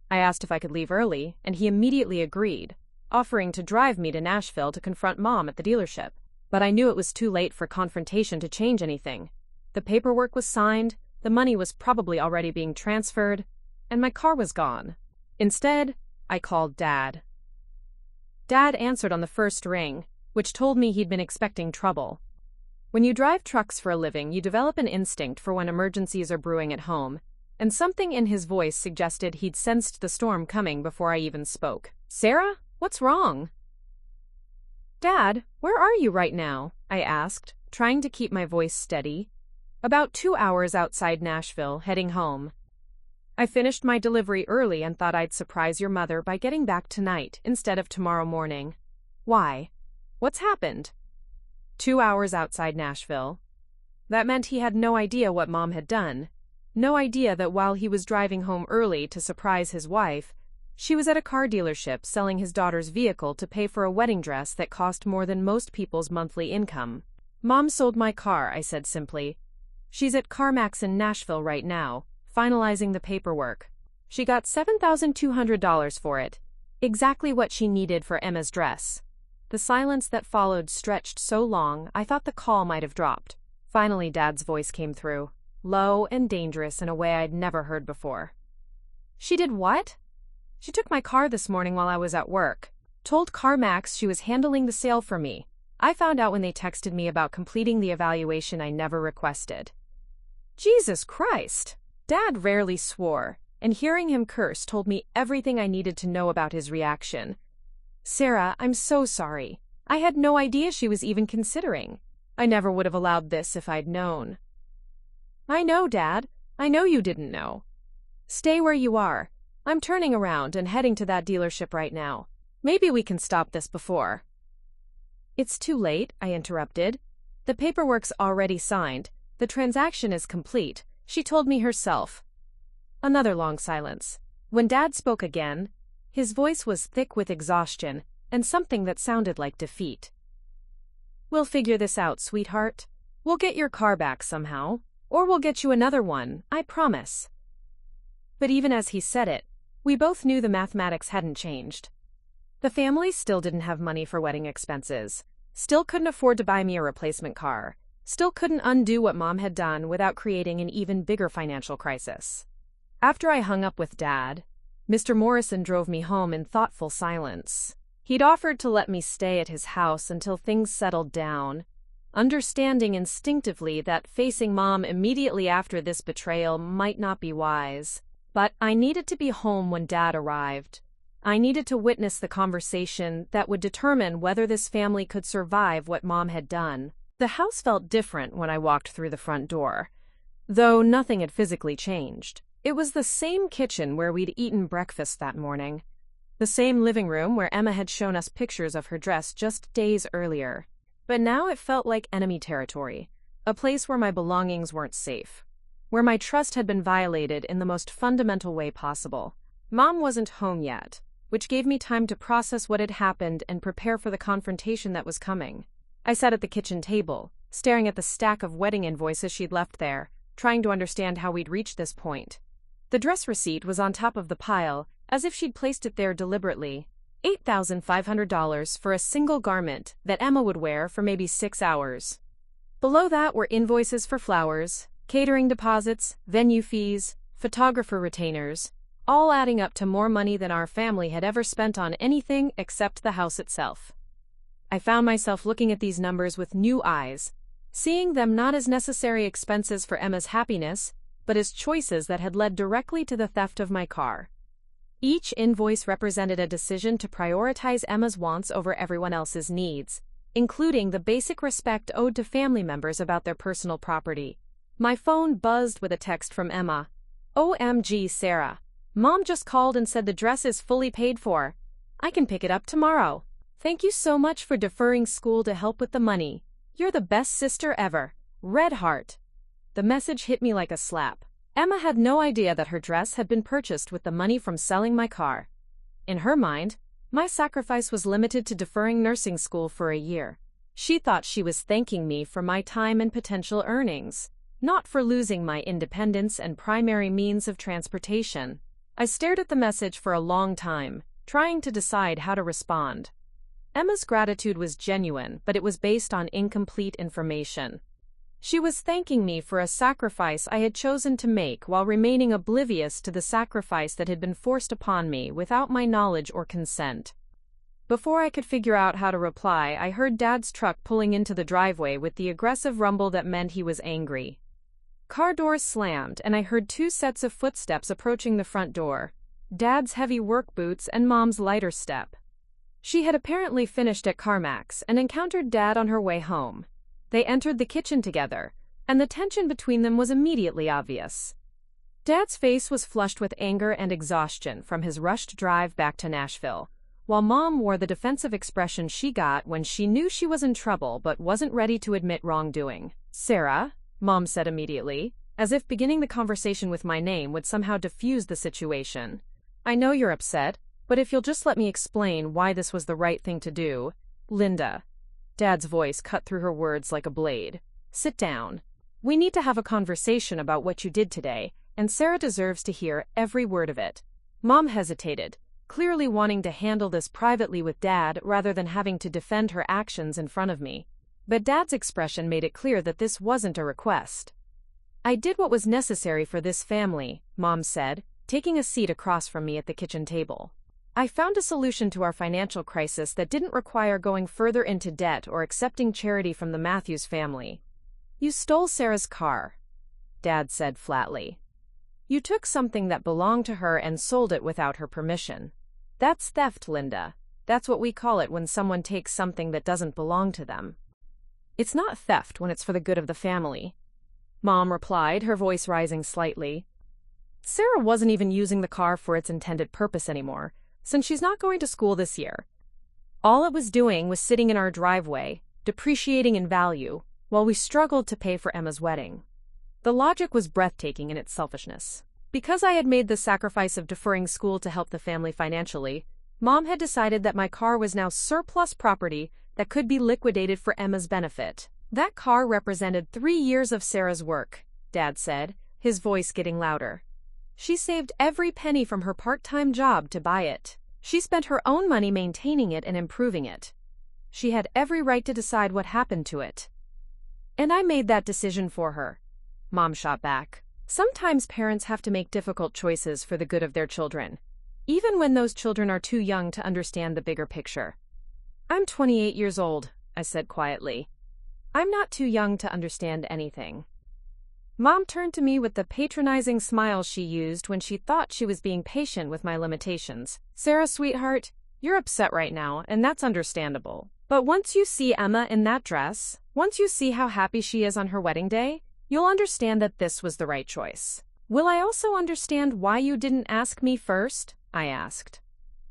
I asked if I could leave early, and he immediately agreed, offering to drive me to Nashville to confront Mom at the dealership. But I knew it was too late for confrontation to change anything. The paperwork was signed, the money was probably already being transferred, and my car was gone. Instead, I called Dad. Dad answered on the first ring, which told me he'd been expecting trouble. When you drive trucks for a living, you develop an instinct for when emergencies are brewing at home, and something in his voice suggested he'd sensed the storm coming before I even spoke. Sarah, what's wrong? Dad, where are you right now? I asked, trying to keep my voice steady. About 2 hours outside Nashville, heading home. I finished my delivery early and thought I'd surprise your mother by getting back tonight instead of tomorrow morning. Why? What's happened? 2 hours outside Nashville. That meant he had no idea what Mom had done. No idea that while he was driving home early to surprise his wife, she was at a car dealership selling his daughter's vehicle to pay for a wedding dress that cost more than most people's monthly income. Mom sold my car, I said simply. She's at CarMax in Nashville right now, finalizing the paperwork. She got $7,200 for it, exactly what she needed for Emma's dress. The silence that followed stretched so long, I thought the call might have dropped. Finally, Dad's voice came through, low and dangerous in a way I'd never heard before. She did what? She took my car this morning while I was at work. Told CarMax she was handling the sale for me. I found out when they texted me about completing the evaluation I never requested. Jesus Christ! Dad rarely swore, and hearing him curse told me everything I needed to know about his reaction. Sarah, I'm so sorry. I had no idea she was even considering. I never would have allowed this if I'd known. I know, Dad. I know you didn't know. Stay where you are. I'm turning around and heading to that dealership right now. Maybe we can stop this before. It's too late, I interrupted. The paperwork's already signed. The transaction is complete, she told me herself. Another long silence. When Dad spoke again, his voice was thick with exhaustion and something that sounded like defeat. We'll figure this out, sweetheart. We'll get your car back somehow, or we'll get you another one, I promise. But even as he said it, we both knew the mathematics hadn't changed. The family still didn't have money for wedding expenses, still couldn't afford to buy me a replacement car, still couldn't undo what Mom had done without creating an even bigger financial crisis. After I hung up with Dad, Mr. Morrison drove me home in thoughtful silence. He'd offered to let me stay at his house until things settled down, understanding instinctively that facing Mom immediately after this betrayal might not be wise. But I needed to be home when Dad arrived. I needed to witness the conversation that would determine whether this family could survive what Mom had done. The house felt different when I walked through the front door, though nothing had physically changed. It was the same kitchen where we'd eaten breakfast that morning, the same living room where Emma had shown us pictures of her dress just days earlier. But now it felt like enemy territory, a place where my belongings weren't safe, where my trust had been violated in the most fundamental way possible. Mom wasn't home yet, which gave me time to process what had happened and prepare for the confrontation that was coming. I sat at the kitchen table, staring at the stack of wedding invoices she'd left there, trying to understand how we'd reached this point. The dress receipt was on top of the pile, as if she'd placed it there deliberately. $8,500 for a single garment that Emma would wear for maybe 6 hours. Below that were invoices for flowers, catering deposits, venue fees, photographer retainers, all adding up to more money than our family had ever spent on anything except the house itself. I found myself looking at these numbers with new eyes, seeing them not as necessary expenses for Emma's happiness, but as choices that had led directly to the theft of my car. Each invoice represented a decision to prioritize Emma's wants over everyone else's needs, including the basic respect owed to family members about their personal property. My phone buzzed with a text from Emma. OMG, Sarah. Mom just called and said the dress is fully paid for. I can pick it up tomorrow. Thank you so much for deferring school to help with the money. You're the best sister ever. Red heart. The message hit me like a slap. Emma had no idea that her dress had been purchased with the money from selling my car. In her mind, my sacrifice was limited to deferring nursing school for a year. She thought she was thanking me for my time and potential earnings, not for losing my independence and primary means of transportation. I stared at the message for a long time, trying to decide how to respond. Emma's gratitude was genuine, but it was based on incomplete information. She was thanking me for a sacrifice I had chosen to make while remaining oblivious to the sacrifice that had been forced upon me without my knowledge or consent. Before I could figure out how to reply, I heard Dad's truck pulling into the driveway with the aggressive rumble that meant he was angry. Car doors slammed, and I heard 2 sets of footsteps approaching the front door, Dad's heavy work boots and Mom's lighter step. She had apparently finished at CarMax and encountered Dad on her way home. They entered the kitchen together, and the tension between them was immediately obvious. Dad's face was flushed with anger and exhaustion from his rushed drive back to Nashville, while Mom wore the defensive expression she got when she knew she was in trouble but wasn't ready to admit wrongdoing. "Sarah," Mom said immediately, as if beginning the conversation with my name would somehow diffuse the situation. "I know you're upset, but if you'll just let me explain why this was the right thing to do." "Linda." Dad's voice cut through her words like a blade. "Sit down. We need to have a conversation about what you did today, and Sarah deserves to hear every word of it." Mom hesitated, clearly wanting to handle this privately with Dad rather than having to defend her actions in front of me. But Dad's expression made it clear that this wasn't a request. "I did what was necessary for this family," Mom said, taking a seat across from me at the kitchen table. "I found a solution to our financial crisis that didn't require going further into debt or accepting charity from the Matthews family." "You stole Sarah's car," Dad said flatly. "You took something that belonged to her and sold it without her permission. That's theft, Linda. That's what we call it when someone takes something that doesn't belong to them." "It's not theft when it's for the good of the family," Mom replied, her voice rising slightly. "Sarah wasn't even using the car for its intended purpose anymore, since she's not going to school this year. All it was doing was sitting in our driveway, depreciating in value, while we struggled to pay for Emma's wedding." The logic was breathtaking in its selfishness. Because I had made the sacrifice of deferring school to help the family financially, Mom had decided that my car was now surplus property that could be liquidated for Emma's benefit. "That car represented 3 years of Sarah's work," Dad said, his voice getting louder. "She saved every penny from her part-time job to buy it. She spent her own money maintaining it and improving it. She had every right to decide what happened to it. And I made that decision for her," Mom shot back. "Sometimes parents have to make difficult choices for the good of their children, even when those children are too young to understand the bigger picture." "I'm 28 years old," I said quietly. "I'm not too young to understand anything." Mom turned to me with the patronizing smile she used when she thought she was being patient with my limitations. "Sarah, sweetheart, you're upset right now, and that's understandable. But once you see Emma in that dress, once you see how happy she is on her wedding day, you'll understand that this was the right choice." "Will I also understand why you didn't ask me first?" I asked.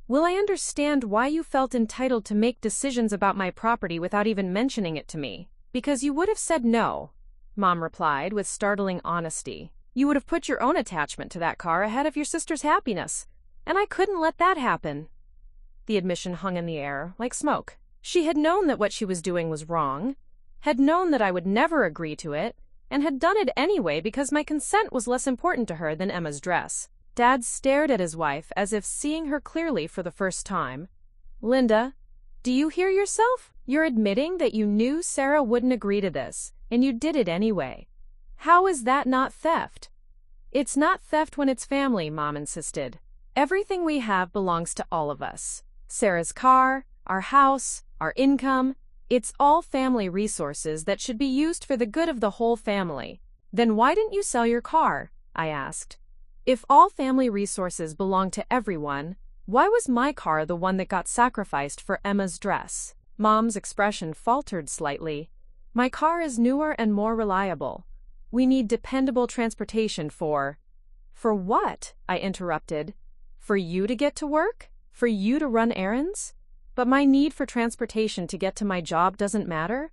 "Will I understand why you felt entitled to make decisions about my property without even mentioning it to me? Because you would have said no," Mom replied with startling honesty. "You would have put your own attachment to that car ahead of your sister's happiness, and I couldn't let that happen." The admission hung in the air like smoke. She had known that what she was doing was wrong, had known that I would never agree to it, and had done it anyway because my consent was less important to her than Emma's dress. Dad stared at his wife as if seeing her clearly for the first time. "Linda, do you hear yourself? You're admitting that you knew Sarah wouldn't agree to this, and you did it anyway. How is that not theft?" "It's not theft when it's family," Mom insisted. "Everything we have belongs to all of us. Sarah's car, our house, our income. It's all family resources that should be used for the good of the whole family." "Then why didn't you sell your car?" I asked. "If all family resources belong to everyone, why was my car the one that got sacrificed for Emma's dress?" Mom's expression faltered slightly. "My car is newer and more reliable. We need dependable transportation for—" "For what?" I interrupted. "For you to get to work? For you to run errands?" But my need for transportation to get to my job doesn't matter?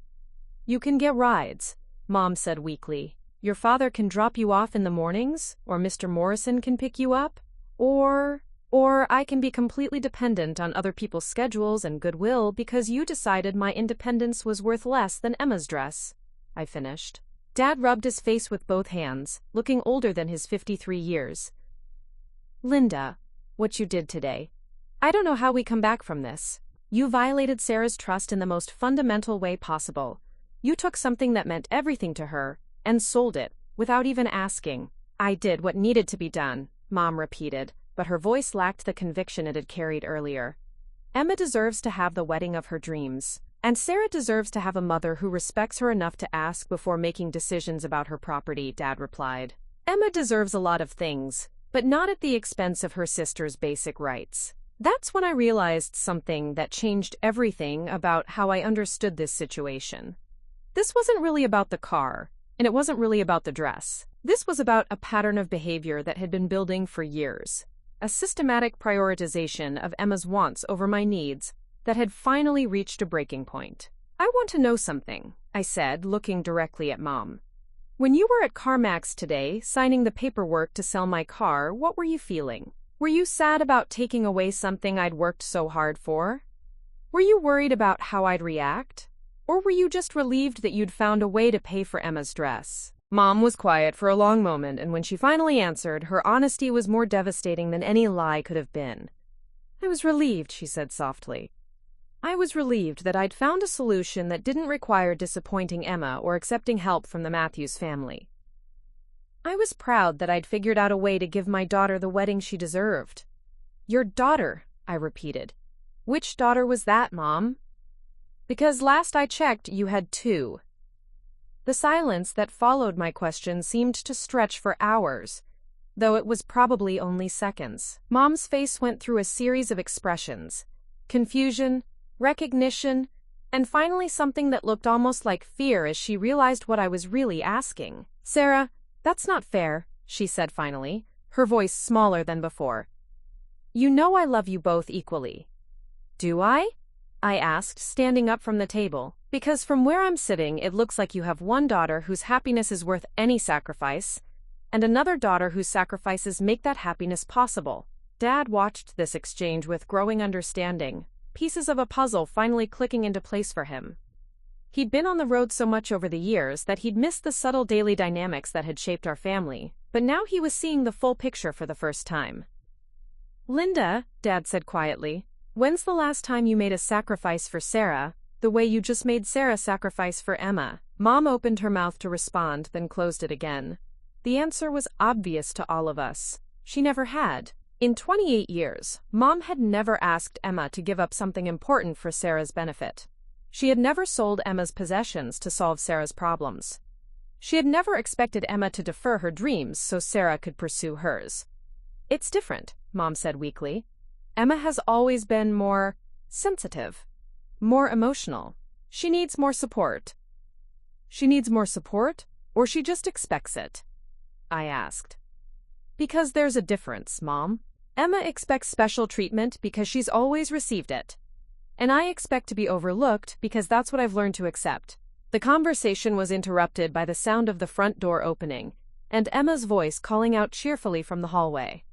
You can get rides, Mom said weakly. Your father can drop you off in the mornings, or Mr. Morrison can pick you up, or I can be completely dependent on other people's schedules and goodwill because you decided my independence was worth less than Emma's dress, I finished. Dad rubbed his face with both hands, looking older than his 53 years. Linda, what you did today. I don't know how we come back from this. You violated Sarah's trust in the most fundamental way possible. You took something that meant everything to her and sold it without even asking. I did what needed to be done, Mom repeated, but her voice lacked the conviction it had carried earlier. Emma deserves to have the wedding of her dreams, and Sarah deserves to have a mother who respects her enough to ask before making decisions about her property, Dad replied. Emma deserves a lot of things, but not at the expense of her sister's basic rights. That's when I realized something that changed everything about how I understood this situation. This wasn't really about the car, and it wasn't really about the dress. This was about a pattern of behavior that had been building for years. A systematic prioritization of Emma's wants over my needs that had finally reached a breaking point. I want to know something, I said, looking directly at Mom. When you were at CarMax today, signing the paperwork to sell my car, what were you feeling? Were you sad about taking away something I'd worked so hard for? Were you worried about how I'd react? Or were you just relieved that you'd found a way to pay for Emma's dress? Mom was quiet for a long moment, and when she finally answered, her honesty was more devastating than any lie could have been. I was relieved, she said softly. I was relieved that I'd found a solution that didn't require disappointing Emma or accepting help from the Matthews family. I was proud that I'd figured out a way to give my daughter the wedding she deserved. Your daughter, I repeated. Which daughter was that, Mom? Because last I checked, you had two. The silence that followed my question seemed to stretch for hours, though it was probably only seconds. Mom's face went through a series of expressions: confusion, recognition, and finally something that looked almost like fear as she realized what I was really asking. Sarah, that's not fair, she said finally, her voice smaller than before. You know I love you both equally. Do I? I asked, standing up from the table, because from where I'm sitting it looks like you have one daughter whose happiness is worth any sacrifice, and another daughter whose sacrifices make that happiness possible. Dad watched this exchange with growing understanding, pieces of a puzzle finally clicking into place for him. He'd been on the road so much over the years that he'd missed the subtle daily dynamics that had shaped our family, but now he was seeing the full picture for the first time. Linda, Dad said quietly, when's the last time you made a sacrifice for Sarah, the way you just made Sarah sacrifice for Emma? Mom opened her mouth to respond, then closed it again. The answer was obvious to all of us. She never had. In 28 years, Mom had never asked Emma to give up something important for Sarah's benefit. She had never sold Emma's possessions to solve Sarah's problems. She had never expected Emma to defer her dreams so Sarah could pursue hers. It's different, Mom said weakly. Emma has always been more sensitive, more emotional. She needs more support. She needs more support, or she just expects it? I asked. Because there's a difference, Mom. Emma expects special treatment because she's always received it. And I expect to be overlooked because that's what I've learned to accept. The conversation was interrupted by the sound of the front door opening, and Emma's voice calling out cheerfully from the hallway.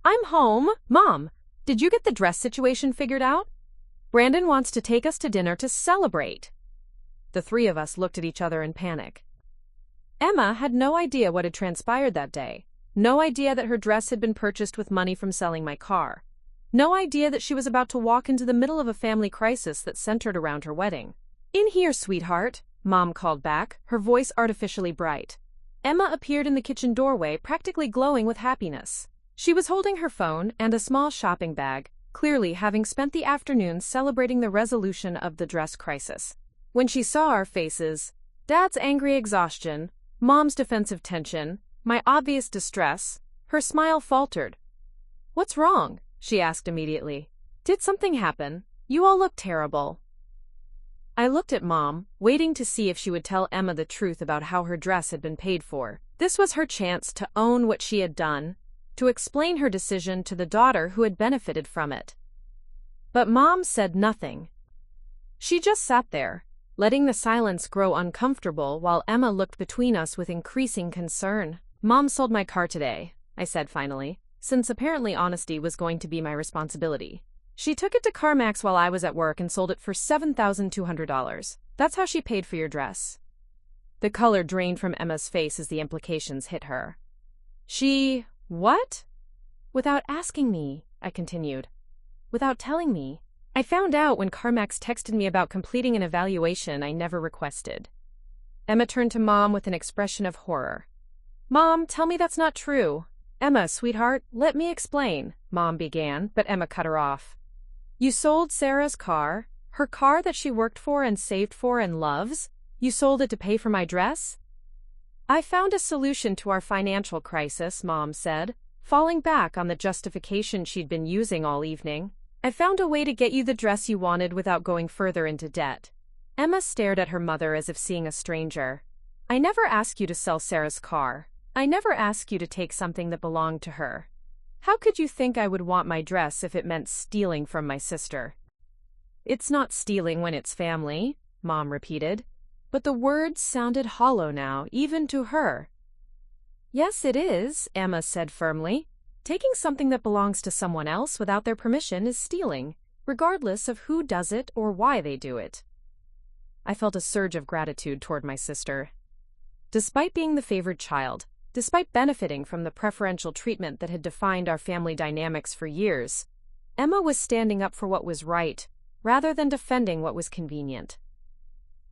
I'm home! Mom, did you get the dress situation figured out? Brandon wants to take us to dinner to celebrate. The three of us looked at each other in panic. Emma had no idea what had transpired that day. No idea that her dress had been purchased with money from selling my car. No idea that she was about to walk into the middle of a family crisis that centered around her wedding. In here, sweetheart, Mom called back, her voice artificially bright. Emma appeared in the kitchen doorway, practically glowing with happiness. She was holding her phone and a small shopping bag, clearly having spent the afternoon celebrating the resolution of the dress crisis. When she saw our faces, Dad's angry exhaustion, Mom's defensive tension, my obvious distress, her smile faltered. What's wrong? She asked immediately. Did something happen? You all look terrible. I looked at Mom, waiting to see if she would tell Emma the truth about how her dress had been paid for. This was her chance to own what she had done, to explain her decision to the daughter who had benefited from it. But Mom said nothing. She just sat there, letting the silence grow uncomfortable while Emma looked between us with increasing concern. "Mom sold my car today," I said finally, since apparently honesty was going to be my responsibility. "She took it to CarMax while I was at work and sold it for $7,200. That's how she paid for your dress." The color drained from Emma's face as the implications hit her. "She… what?" "Without asking me," I continued. "Without telling me. I found out when CarMax texted me about completing an evaluation I never requested." Emma turned to Mom with an expression of horror. "Mom, tell me that's not true." "Emma, sweetheart, let me explain," Mom began, but Emma cut her off. "You sold Sarah's car, her car that she worked for and saved for and loves? You sold it to pay for my dress?" "I found a solution to our financial crisis," Mom said, falling back on the justification she'd been using all evening. "I found a way to get you the dress you wanted without going further into debt." Emma stared at her mother as if seeing a stranger. "I never asked you to sell Sarah's car. I never asked you to take something that belonged to her. How could you think I would want my dress if it meant stealing from my sister?" "It's not stealing when it's family," Mom repeated, but the words sounded hollow now, even to her. "Yes, it is," Emma said firmly. "Taking something that belongs to someone else without their permission is stealing, regardless of who does it or why they do it." I felt a surge of gratitude toward my sister. Despite being the favored child, despite benefiting from the preferential treatment that had defined our family dynamics for years, Emma was standing up for what was right, rather than defending what was convenient.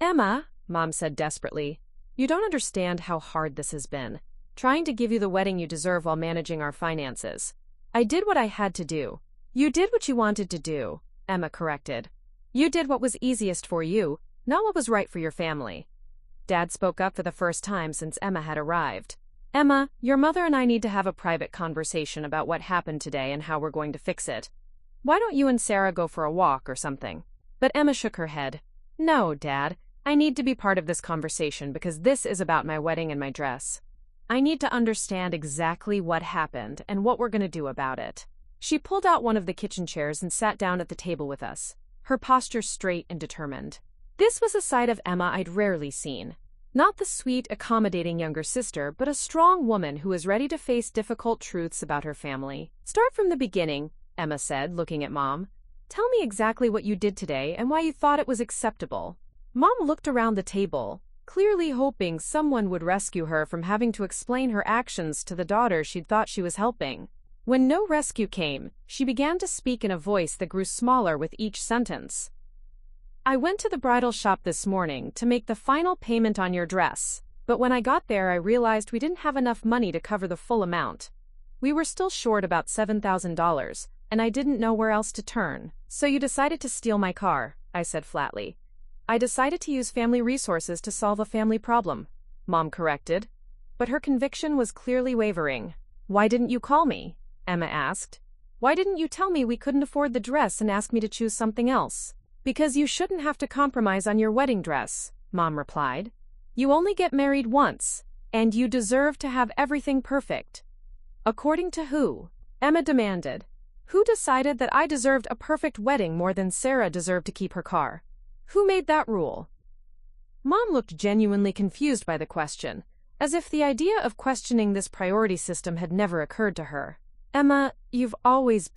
"Emma," Mom said desperately, "you don't understand how hard this has been, trying to give you the wedding you deserve while managing our finances. I did what I had to do." "You did what you wanted to do," Emma corrected. "You did what was easiest for you, not what was right for your family." Dad spoke up for the first time since Emma had arrived. "Emma, your mother and I need to have a private conversation about what happened today and how we're going to fix it. Why don't you and Sarah go for a walk or something?" But Emma shook her head. "No, Dad, I need to be part of this conversation because this is about my wedding and my dress. I need to understand exactly what happened and what we're going to do about it." She pulled out one of the kitchen chairs and sat down at the table with us, her posture straight and determined. This was a side of Emma I'd rarely seen. Not the sweet, accommodating younger sister, but a strong woman who was ready to face difficult truths about her family. "Start from the beginning," Emma said, looking at Mom. "Tell me exactly what you did today and why you thought it was acceptable." Mom looked around the table, clearly hoping someone would rescue her from having to explain her actions to the daughter she'd thought she was helping. When no rescue came, she began to speak in a voice that grew smaller with each sentence. "I went to the bridal shop this morning to make the final payment on your dress, but when I got there I realized we didn't have enough money to cover the full amount. We were still short about $7,000, and I didn't know where else to turn. So you decided to steal my car," I said flatly. "I decided to use family resources to solve a family problem," Mom corrected. But her conviction was clearly wavering. "Why didn't you call me?" Emma asked. "Why didn't you tell me we couldn't afford the dress and ask me to choose something else?" "Because you shouldn't have to compromise on your wedding dress," Mom replied. "You only get married once, and you deserve to have everything perfect." "According to who?" Emma demanded. "Who decided that I deserved a perfect wedding more than Sarah deserved to keep her car? Who made that rule?" Mom looked genuinely confused by the question, as if the idea of questioning this priority system had never occurred to her. "Emma, you've always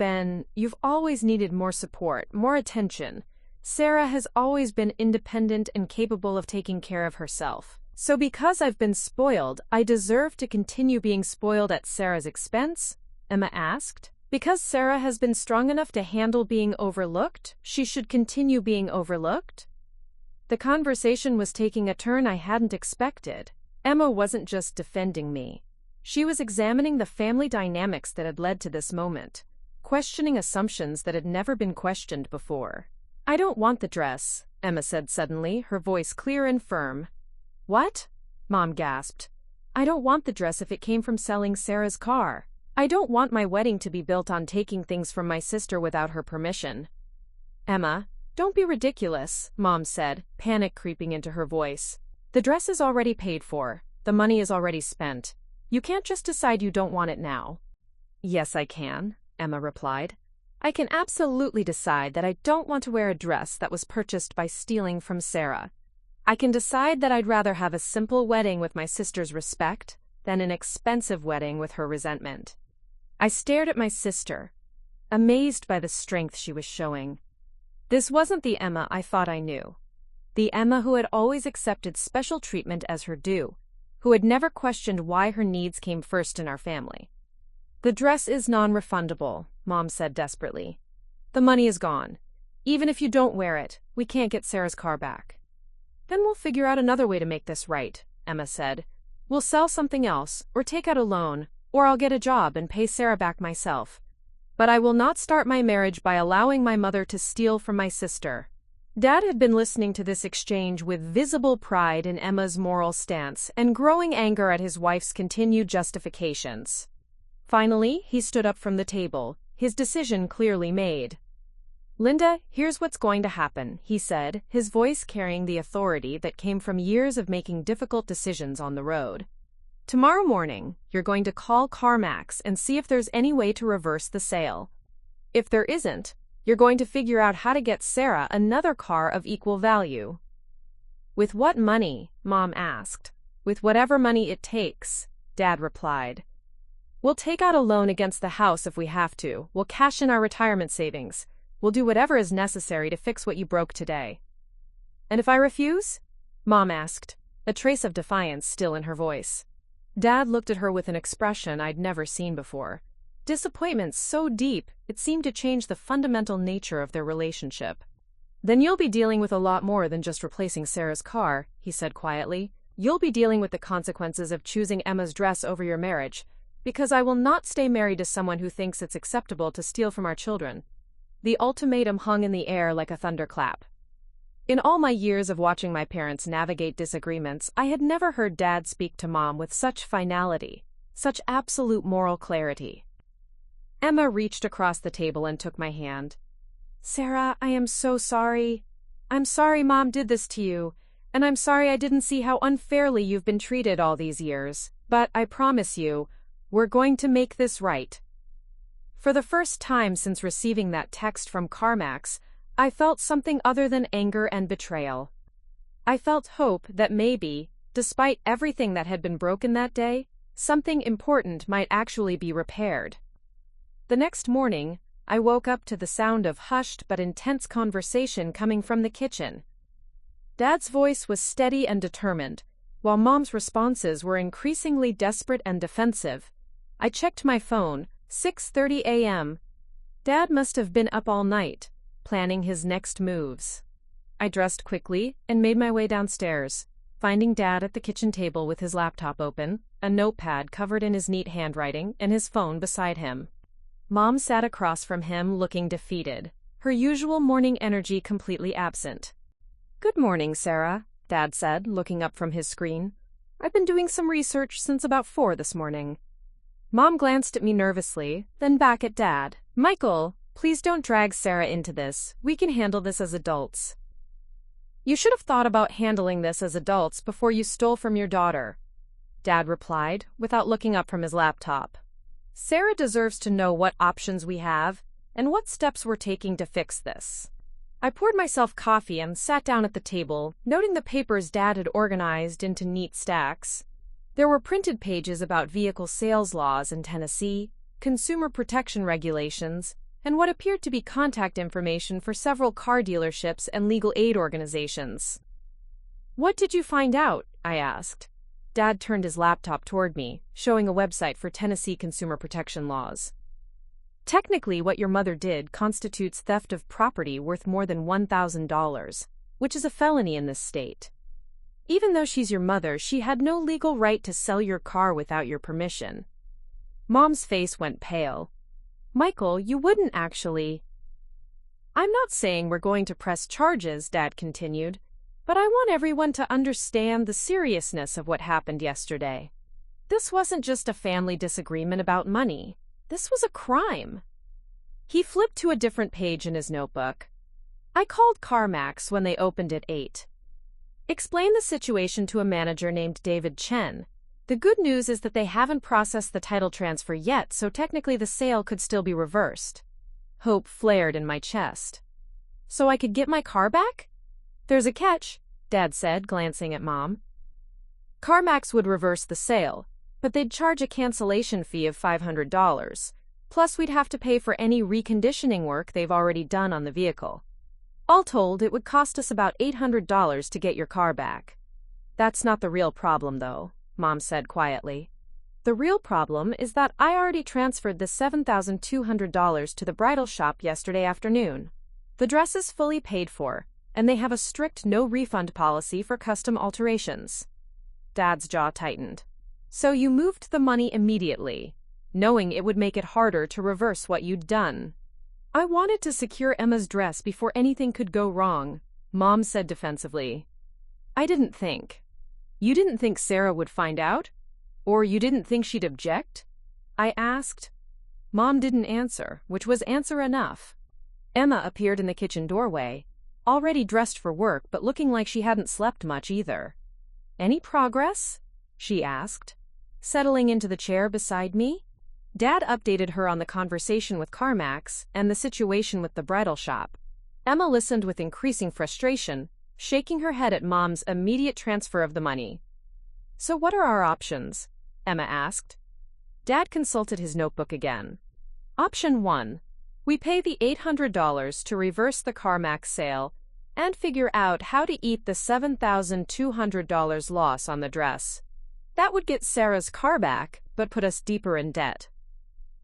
needed more support, more attention. Sarah has always been independent and capable of taking care of herself. So because I've been spoiled, I deserve to continue being spoiled at Sarah's expense?" Emma asked. "Because Sarah has been strong enough to handle being overlooked, she should continue being overlooked?" The conversation was taking a turn I hadn't expected. Emma wasn't just defending me. She was examining the family dynamics that had led to this moment, questioning assumptions that had never been questioned before. "I don't want the dress," Emma said suddenly, her voice clear and firm. "What?" Mom gasped. "I don't want the dress if it came from selling Sarah's car. I don't want my wedding to be built on taking things from my sister without her permission." "Emma, don't be ridiculous," Mom said, panic creeping into her voice. "The dress is already paid for. The money is already spent. You can't just decide you don't want it now." "Yes, I can," Emma replied. I can absolutely decide that I don't want to wear a dress that was purchased by stealing from Sarah. I can decide that I'd rather have a simple wedding with my sister's respect than an expensive wedding with her resentment. I stared at my sister, amazed by the strength she was showing. This wasn't the Emma I thought I knew. The Emma who had always accepted special treatment as her due, who had never questioned why her needs came first in our family. "The dress is non-refundable," Mom said desperately. "The money is gone. Even if you don't wear it, we can't get Sarah's car back." "Then we'll figure out another way to make this right," Emma said. "We'll sell something else, or take out a loan, or I'll get a job and pay Sarah back myself. But I will not start my marriage by allowing my mother to steal from my sister." Dad had been listening to this exchange with visible pride in Emma's moral stance and growing anger at his wife's continued justifications. Finally, he stood up from the table, his decision clearly made. "Linda, here's what's going to happen," he said, his voice carrying the authority that came from years of making difficult decisions on the road. "Tomorrow morning, you're going to call CarMax and see if there's any way to reverse the sale. If there isn't, you're going to figure out how to get Sarah another car of equal value." "With what money?" Mom asked. "With whatever money it takes," Dad replied. "We'll take out a loan against the house if we have to. We'll cash in our retirement savings. We'll do whatever is necessary to fix what you broke today." "And if I refuse?" Mom asked, a trace of defiance still in her voice. Dad looked at her with an expression I'd never seen before. Disappointment so deep, it seemed to change the fundamental nature of their relationship. "Then you'll be dealing with a lot more than just replacing Sarah's car," he said quietly. "You'll be dealing with the consequences of choosing Emma's dress over your marriage, because I will not stay married to someone who thinks it's acceptable to steal from our children." The ultimatum hung in the air like a thunderclap. In all my years of watching my parents navigate disagreements, I had never heard Dad speak to Mom with such finality, such absolute moral clarity. Emma reached across the table and took my hand. "Sarah, I am so sorry. I'm sorry Mom did this to you, and I'm sorry I didn't see how unfairly you've been treated all these years. But I promise you, we're going to make this right." For the first time since receiving that text from CarMax, I felt something other than anger and betrayal. I felt hope that maybe, despite everything that had been broken that day, something important might actually be repaired. The next morning, I woke up to the sound of hushed but intense conversation coming from the kitchen. Dad's voice was steady and determined, while Mom's responses were increasingly desperate and defensive. I checked my phone, 6:30 a.m. Dad must have been up all night, planning his next moves. I dressed quickly and made my way downstairs, finding Dad at the kitchen table with his laptop open, a notepad covered in his neat handwriting, and his phone beside him. Mom sat across from him looking defeated, her usual morning energy completely absent. "Good morning, Sarah," Dad said, looking up from his screen. "I've been doing some research since about 4 this morning." Mom glanced at me nervously, then back at Dad. "Michael, please don't drag Sarah into this. We can handle this as adults." "You should have thought about handling this as adults before you stole from your daughter," Dad replied, without looking up from his laptop. "Sarah deserves to know what options we have and what steps we're taking to fix this." I poured myself coffee and sat down at the table, noting the papers Dad had organized into neat stacks. There were printed pages about vehicle sales laws in Tennessee, consumer protection regulations, and what appeared to be contact information for several car dealerships and legal aid organizations. "What did you find out?" I asked. Dad turned his laptop toward me, showing a website for Tennessee consumer protection laws. "Technically, what your mother did constitutes theft of property worth more than $1,000, which is a felony in this state. Even though she's your mother, she had no legal right to sell your car without your permission." Mom's face went pale. "Michael, you wouldn't actually—" "I'm not saying we're going to press charges," Dad continued, "but I want everyone to understand the seriousness of what happened yesterday. This wasn't just a family disagreement about money. This was a crime." He flipped to a different page in his notebook. "I called CarMax when they opened at 8. Explained the situation to a manager named David Chen. The good news is that they haven't processed the title transfer yet, so technically the sale could still be reversed. Hope flared in my chest. So I could get my car back? There's a catch, Dad said, glancing at Mom. CarMax would reverse the sale, but they'd charge a cancellation fee of $500. Plus, we'd have to pay for any reconditioning work they've already done on the vehicle. All told, it would cost us about $800 to get your car back. That's not the real problem, though, Mom said quietly. The real problem is that I already transferred the $7,200 to the bridal shop yesterday afternoon. The dress is fully paid for, and they have a strict no-refund policy for custom alterations. Dad's jaw tightened. So you moved the money immediately, knowing it would make it harder to reverse what you'd done. I wanted to secure Emma's dress before anything could go wrong, Mom said defensively. I didn't think. You didn't think Sarah would find out? Or you didn't think she'd object? I asked. Mom didn't answer, which was answer enough. Emma appeared in the kitchen doorway, already dressed for work but looking like she hadn't slept much either. Any progress? She asked, settling into the chair beside me. Dad updated her on the conversation with CarMax and the situation with the bridal shop. Emma listened with increasing frustration, shaking her head at Mom's immediate transfer of the money. So what are our options? Emma asked. Dad consulted his notebook again. Option 1. We pay the $800 to reverse the CarMax sale and figure out how to eat the $7,200 loss on the dress. That would get Sarah's car back, but put us deeper in debt.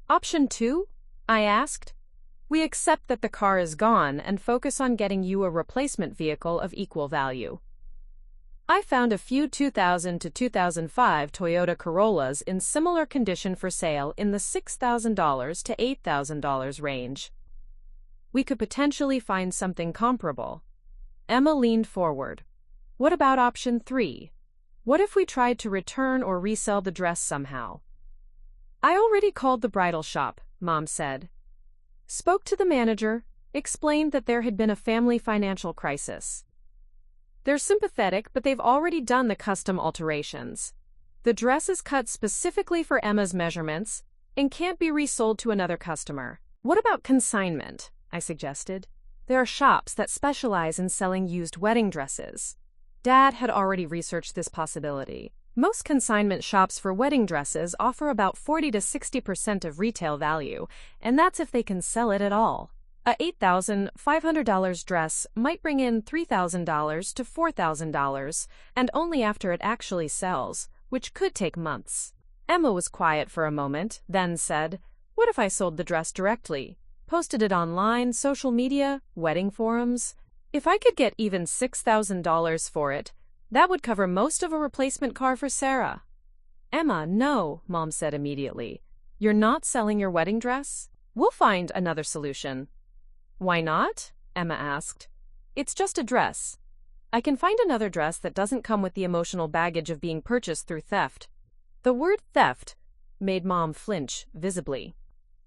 Option 2? I asked. We accept that the car is gone and focus on getting you a replacement vehicle of equal value. I found a few 2000 to 2005 Toyota Corollas in similar condition for sale in the $6,000 to $8,000 range. We could potentially find something comparable. Emma leaned forward. What about option 3? What if we tried to return or resell the dress somehow? I already called the bridal shop, Mom said. Spoke to the manager, explained that there had been a family financial crisis. They're sympathetic, but they've already done the custom alterations. The dress is cut specifically for Emma's measurements and can't be resold to another customer. What about consignment? I suggested. There are shops that specialize in selling used wedding dresses. Dad had already researched this possibility. Most consignment shops for wedding dresses offer about 40 to 60% of retail value, and that's if they can sell it at all. A $8,500 dress might bring in $3,000 to $4,000, and only after it actually sells, which could take months. Emma was quiet for a moment, then said, What if I sold the dress directly? Posted it online, social media, wedding forums? If I could get even $6,000 for it, that would cover most of a replacement car for Sarah. Emma, no, Mom said immediately. You're not selling your wedding dress? We'll find another solution. Why not? Emma asked. It's just a dress. I can find another dress that doesn't come with the emotional baggage of being purchased through theft. The word theft made Mom flinch visibly.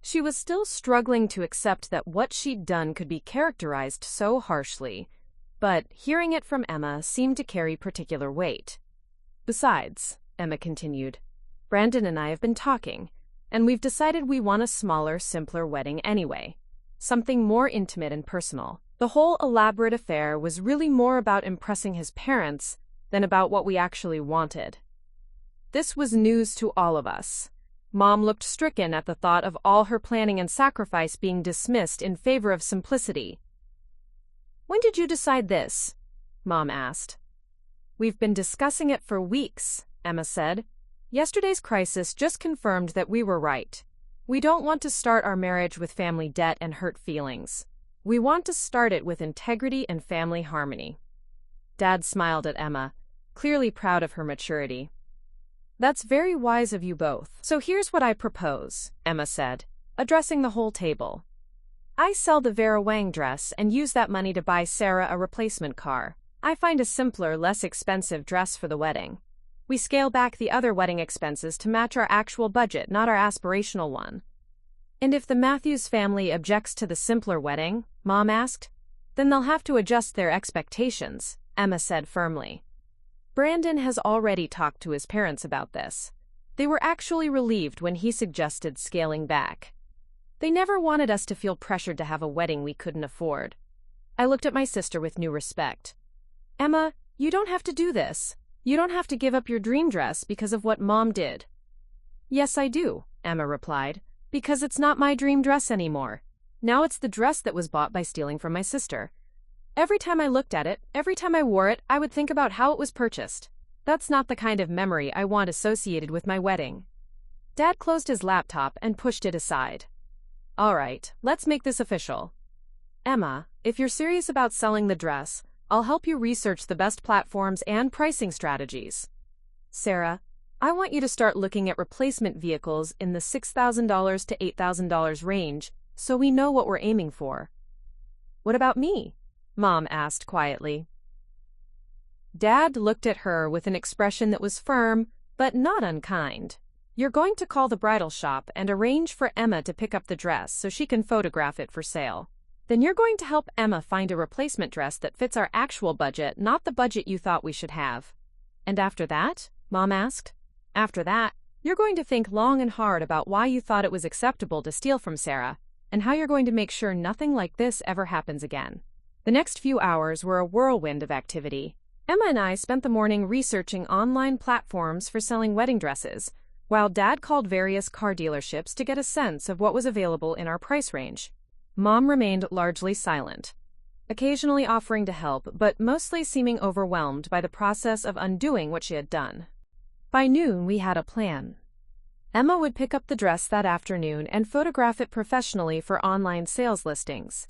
She was still struggling to accept that what she'd done could be characterized so harshly, but hearing it from Emma seemed to carry particular weight. Besides, Emma continued, Brandon and I have been talking, and we've decided we want a smaller, simpler wedding anyway. Something more intimate and personal. The whole elaborate affair was really more about impressing his parents than about what we actually wanted. This was news to all of us. Mom looked stricken at the thought of all her planning and sacrifice being dismissed in favor of simplicity. When did you decide this? Mom asked. We've been discussing it for weeks, Emma said. Yesterday's crisis just confirmed that we were right. We don't want to start our marriage with family debt and hurt feelings. We want to start it with integrity and family harmony. Dad smiled at Emma, clearly proud of her maturity. That's very wise of you both. So here's what I propose, Emma said, addressing the whole table. I sell the Vera Wang dress and use that money to buy Sarah a replacement car. I find a simpler, less expensive dress for the wedding. We scale back the other wedding expenses to match our actual budget, not our aspirational one. And if the Matthews family objects to the simpler wedding, Mom asked, then they'll have to adjust their expectations, Emma said firmly. Brandon has already talked to his parents about this. They were actually relieved when he suggested scaling back. They never wanted us to feel pressured to have a wedding we couldn't afford. I looked at my sister with new respect. Emma, you don't have to do this. You don't have to give up your dream dress because of what Mom did. Yes, I do, Emma replied, because it's not my dream dress anymore. Now it's the dress that was bought by stealing from my sister. Every time I looked at it, every time I wore it, I would think about how it was purchased. That's not the kind of memory I want associated with my wedding. Dad closed his laptop and pushed it aside. All right, let's make this official. Emma, if you're serious about selling the dress, I'll help you research the best platforms and pricing strategies. Sarah, I want you to start looking at replacement vehicles in the $6,000 to $8,000 range so we know what we're aiming for. What about me? Mom asked quietly. Dad looked at her with an expression that was firm, but not unkind. You're going to call the bridal shop and arrange for Emma to pick up the dress so she can photograph it for sale. Then you're going to help Emma find a replacement dress that fits our actual budget, not the budget you thought we should have. And after that? Mom asked. After that, you're going to think long and hard about why you thought it was acceptable to steal from Sarah, and how you're going to make sure nothing like this ever happens again. The next few hours were a whirlwind of activity. Emma and I spent the morning researching online platforms for selling wedding dresses, while Dad called various car dealerships to get a sense of what was available in our price range. Mom remained largely silent, occasionally offering to help, but mostly seeming overwhelmed by the process of undoing what she had done. By noon, we had a plan. Emma would pick up the dress that afternoon and photograph it professionally for online sales listings.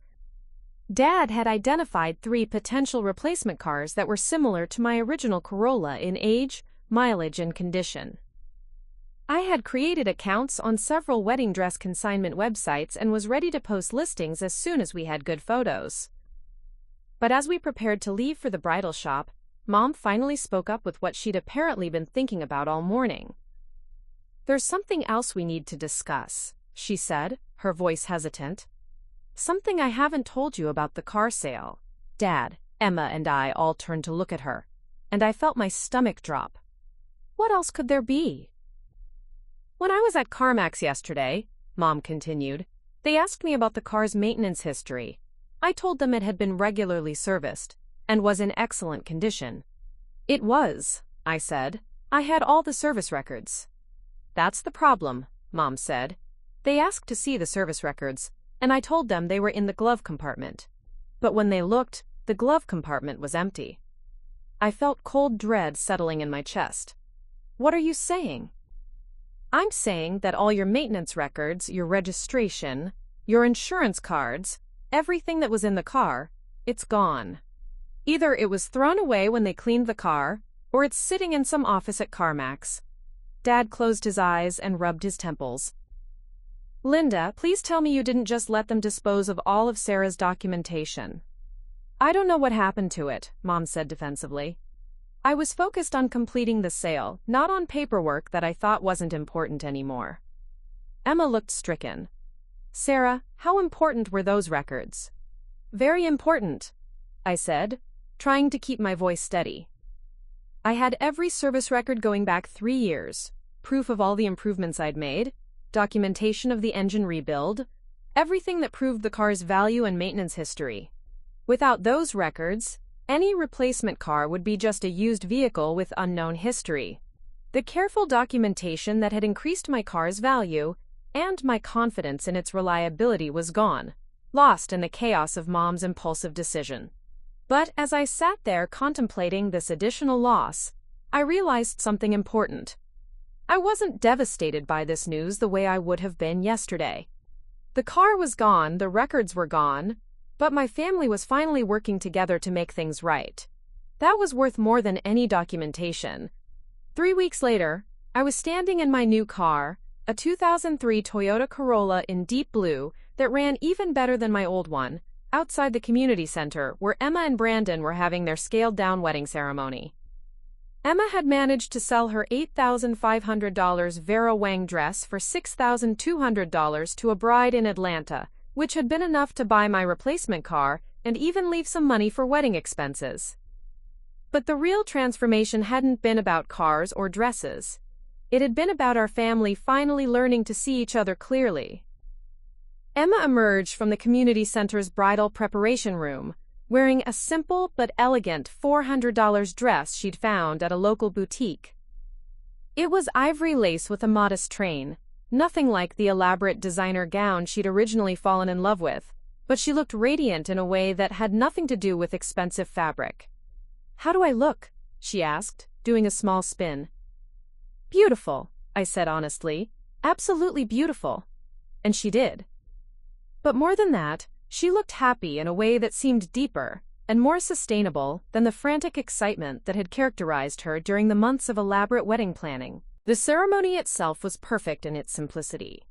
Dad had identified 3 potential replacement cars that were similar to my original Corolla in age, mileage, and condition. I had created accounts on several wedding dress consignment websites and was ready to post listings as soon as we had good photos. But as we prepared to leave for the bridal shop, Mom finally spoke up with what she'd apparently been thinking about all morning. There's something else we need to discuss, she said, her voice hesitant. Something I haven't told you about the car sale. Dad, Emma, and I all turned to look at her, and I felt my stomach drop. What else could there be? When I was at CarMax yesterday, Mom continued, they asked me about the car's maintenance history. I told them it had been regularly serviced and was in excellent condition. It was, I said. I had all the service records. That's the problem, Mom said. They asked to see the service records, and I told them they were in the glove compartment. But when they looked, the glove compartment was empty. I felt cold dread settling in my chest. What are you saying? I'm saying that all your maintenance records, your registration, your insurance cards, everything that was in the car, it's gone. Either it was thrown away when they cleaned the car, or it's sitting in some office at CarMax. Dad closed his eyes and rubbed his temples. Linda, please tell me you didn't just let them dispose of all of Sarah's documentation. I don't know what happened to it, Mom said defensively. I was focused on completing the sale, not on paperwork that I thought wasn't important anymore. Emma looked stricken. Sarah, how important were those records? Very important, I said, trying to keep my voice steady. I had every service record going back 3 years, proof of all the improvements I'd made, documentation of the engine rebuild, everything that proved the car's value and maintenance history. Without those records, any replacement car would be just a used vehicle with unknown history. The careful documentation that had increased my car's value and my confidence in its reliability was gone, lost in the chaos of Mom's impulsive decision. But as I sat there contemplating this additional loss, I realized something important. I wasn't devastated by this news the way I would have been yesterday. The car was gone, the records were gone, but my family was finally working together to make things right. That was worth more than any documentation. 3 weeks later, I was standing in my new car, a 2003 Toyota Corolla in deep blue that ran even better than my old one, outside the community center where Emma and Brandon were having their scaled-down wedding ceremony. Emma had managed to sell her $8,500 Vera Wang dress for $6,200 to a bride in Atlanta, which had been enough to buy my replacement car and even leave some money for wedding expenses. But the real transformation hadn't been about cars or dresses. It had been about our family finally learning to see each other clearly. Emma emerged from the community center's bridal preparation room, wearing a simple but elegant $400 dress she'd found at a local boutique. It was ivory lace with a modest train, nothing like the elaborate designer gown she'd originally fallen in love with, but she looked radiant in a way that had nothing to do with expensive fabric. "How do I look?" she asked, doing a small spin. "Beautiful," I said honestly. "Absolutely beautiful." And she did. But more than that, she looked happy in a way that seemed deeper and more sustainable than the frantic excitement that had characterized her during the months of elaborate wedding planning. The ceremony itself was perfect in its simplicity.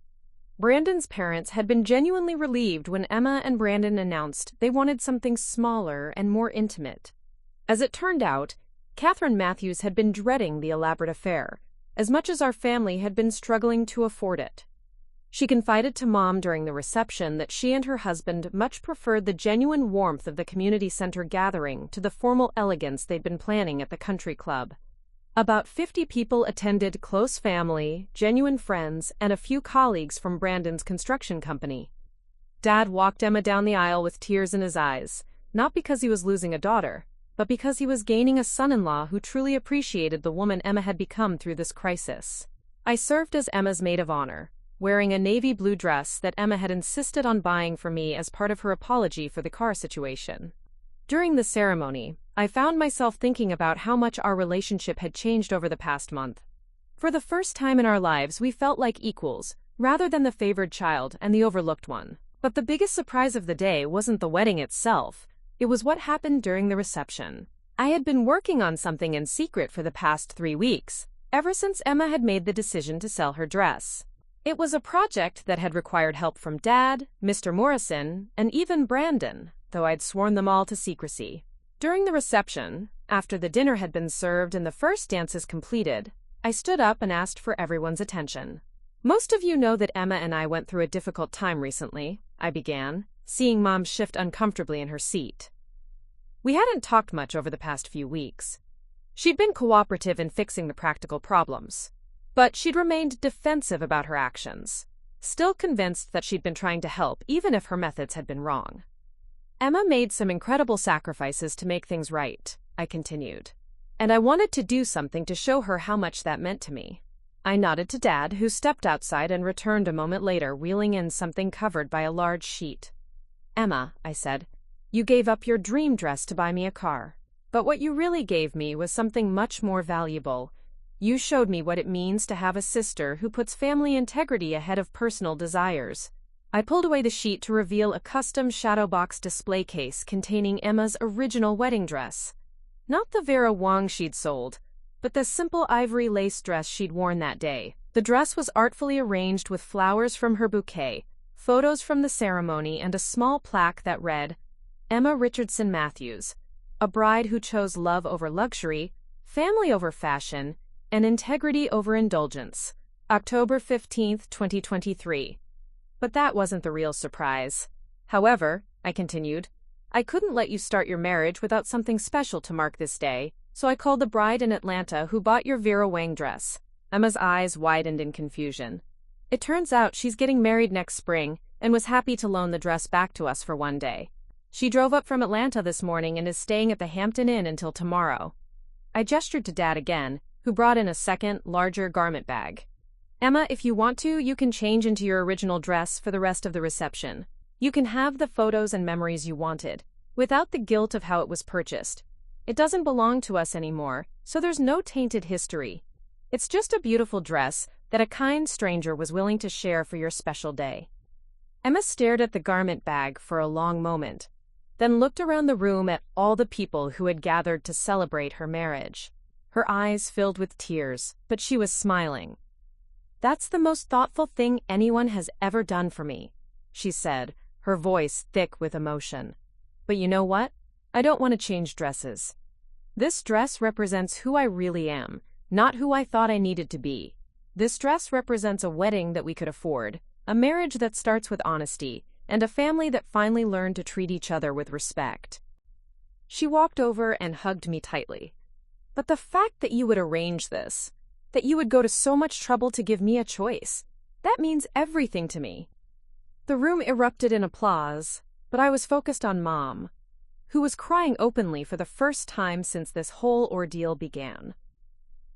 Brandon's parents had been genuinely relieved when Emma and Brandon announced they wanted something smaller and more intimate. As it turned out, Catherine Matthews had been dreading the elaborate affair, as much as our family had been struggling to afford it. She confided to Mom during the reception that she and her husband much preferred the genuine warmth of the community center gathering to the formal elegance they'd been planning at the country club. About 50 people attended, close family, genuine friends, and a few colleagues from Brandon's construction company. Dad walked Emma down the aisle with tears in his eyes, not because he was losing a daughter, but because he was gaining a son-in-law who truly appreciated the woman Emma had become through this crisis. I served as Emma's maid of honor, wearing a navy blue dress that Emma had insisted on buying for me as part of her apology for the car situation. During the ceremony, I found myself thinking about how much our relationship had changed over the past month. For the first time in our lives, we felt like equals, rather than the favored child and the overlooked one. But the biggest surprise of the day wasn't the wedding itself, it was what happened during the reception. I had been working on something in secret for the past 3 weeks, ever since Emma had made the decision to sell her dress. It was a project that had required help from Dad, Mr. Morrison, and even Brandon, though I'd sworn them all to secrecy. During the reception, after the dinner had been served and the first dances completed, I stood up and asked for everyone's attention. "Most of you know that Emma and I went through a difficult time recently," I began, seeing Mom shift uncomfortably in her seat. We hadn't talked much over the past few weeks. She'd been cooperative in fixing the practical problems, but she'd remained defensive about her actions, still convinced that she'd been trying to help even if her methods had been wrong. "Emma made some incredible sacrifices to make things right," I continued, "and I wanted to do something to show her how much that meant to me." I nodded to Dad, who stepped outside and returned a moment later, wheeling in something covered by a large sheet. "Emma," I said, "you gave up your dream dress to buy me a car. But what you really gave me was something much more valuable. You showed me what it means to have a sister who puts family integrity ahead of personal desires." I pulled away the sheet to reveal a custom shadow box display case containing Emma's original wedding dress. Not the Vera Wang she'd sold, but the simple ivory lace dress she'd worn that day. The dress was artfully arranged with flowers from her bouquet, photos from the ceremony, and a small plaque that read, "Emma Richardson Matthews, a bride who chose love over luxury, family over fashion, and integrity over indulgence. October 15, 2023. But that wasn't the real surprise. However, I continued, I couldn't let you start your marriage without something special to mark this day, so I called the bride in Atlanta who bought your Vera Wang dress. Emma's eyes widened in confusion. It turns out she's getting married next spring and was happy to loan the dress back to us for one day. She drove up from Atlanta this morning and is staying at the Hampton Inn until tomorrow. I gestured to Dad again, who brought in a second, larger garment bag. Emma, if you want to, you can change into your original dress for the rest of the reception. You can have the photos and memories you wanted, without the guilt of how it was purchased. It doesn't belong to us anymore, so there's no tainted history. It's just a beautiful dress that a kind stranger was willing to share for your special day." Emma stared at the garment bag for a long moment, then looked around the room at all the people who had gathered to celebrate her marriage. Her eyes filled with tears, but she was smiling. "That's the most thoughtful thing anyone has ever done for me," she said, her voice thick with emotion. "But you know what? I don't want to change dresses. This dress represents who I really am, not who I thought I needed to be. This dress represents a wedding that we could afford, a marriage that starts with honesty, and a family that finally learned to treat each other with respect." She walked over and hugged me tightly. "But the fact that you would arrange this, that you would go to so much trouble to give me a choice, that means everything to me." The room erupted in applause, but I was focused on Mom, who was crying openly for the first time since this whole ordeal began.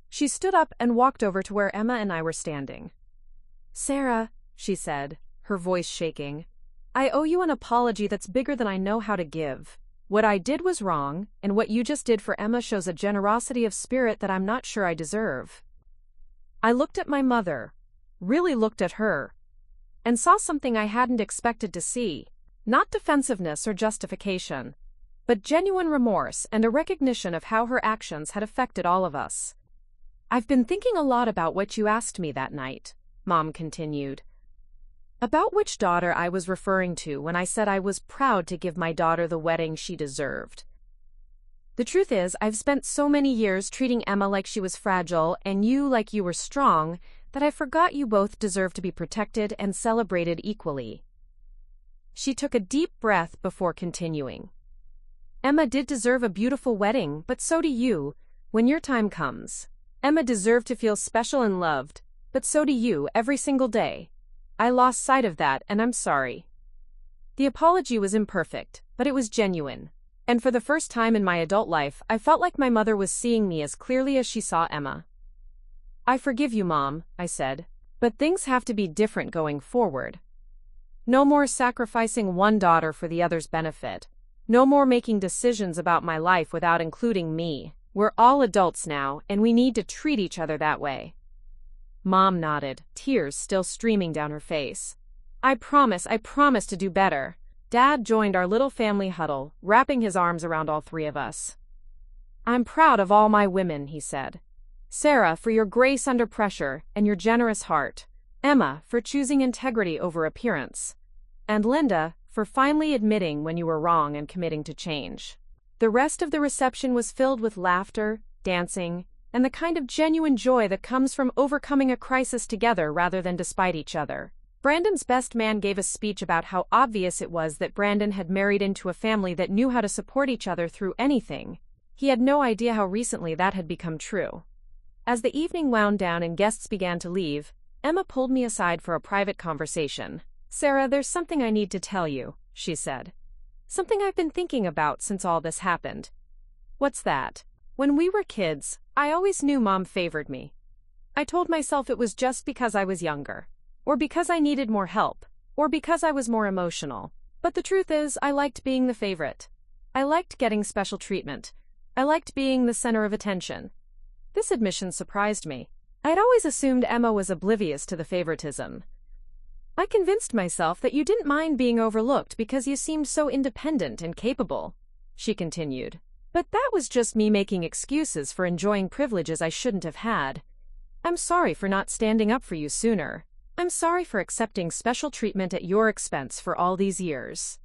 She stood up and walked over to where Emma and I were standing. "Sarah," she said, her voice shaking, "I owe you an apology that's bigger than I know how to give. What I did was wrong, and what you just did for Emma shows a generosity of spirit that I'm not sure I deserve." I looked at my mother, really looked at her, and saw something I hadn't expected to see. Not defensiveness or justification, but genuine remorse and a recognition of how her actions had affected all of us. "I've been thinking a lot about what you asked me that night," Mom continued. "About which daughter I was referring to when I said I was proud to give my daughter the wedding she deserved. The truth is, I've spent so many years treating Emma like she was fragile and you like you were strong that I forgot you both deserve to be protected and celebrated equally." She took a deep breath before continuing. "Emma did deserve a beautiful wedding, but so do you, when your time comes. Emma deserved to feel special and loved, but so do you every single day. I lost sight of that, and I'm sorry." The apology was imperfect, but it was genuine, and for the first time in my adult life, I felt like my mother was seeing me as clearly as she saw Emma. "I forgive you, Mom," I said, "but things have to be different going forward. No more sacrificing one daughter for the other's benefit. No more making decisions about my life without including me. We're all adults now, and we need to treat each other that way." Mom nodded, tears still streaming down her face. I promise to do better." Dad joined our little family huddle, wrapping his arms around all three of us. "I'm proud of all my women," he said. "Sarah, for your grace under pressure and your generous heart. Emma, for choosing integrity over appearance. And Linda, for finally admitting when you were wrong and committing to change." The rest of the reception was filled with laughter, dancing, and the kind of genuine joy that comes from overcoming a crisis together rather than despite each other. Brandon's best man gave a speech about how obvious it was that Brandon had married into a family that knew how to support each other through anything. He had no idea how recently that had become true. As the evening wound down and guests began to leave, Emma pulled me aside for a private conversation. "Sarah, there's something I need to tell you," she said. "Something I've been thinking about since all this happened." "What's that?" "When we were kids, I always knew Mom favored me. I told myself it was just because I was younger, or because I needed more help, or because I was more emotional. But the truth is, I liked being the favorite. I liked getting special treatment. I liked being the center of attention." This admission surprised me. I'd always assumed Emma was oblivious to the favoritism. "I convinced myself that you didn't mind being overlooked because you seemed so independent and capable," she continued. "But that was just me making excuses for enjoying privileges I shouldn't have had. I'm sorry for not standing up for you sooner. I'm sorry for accepting special treatment at your expense for all these years."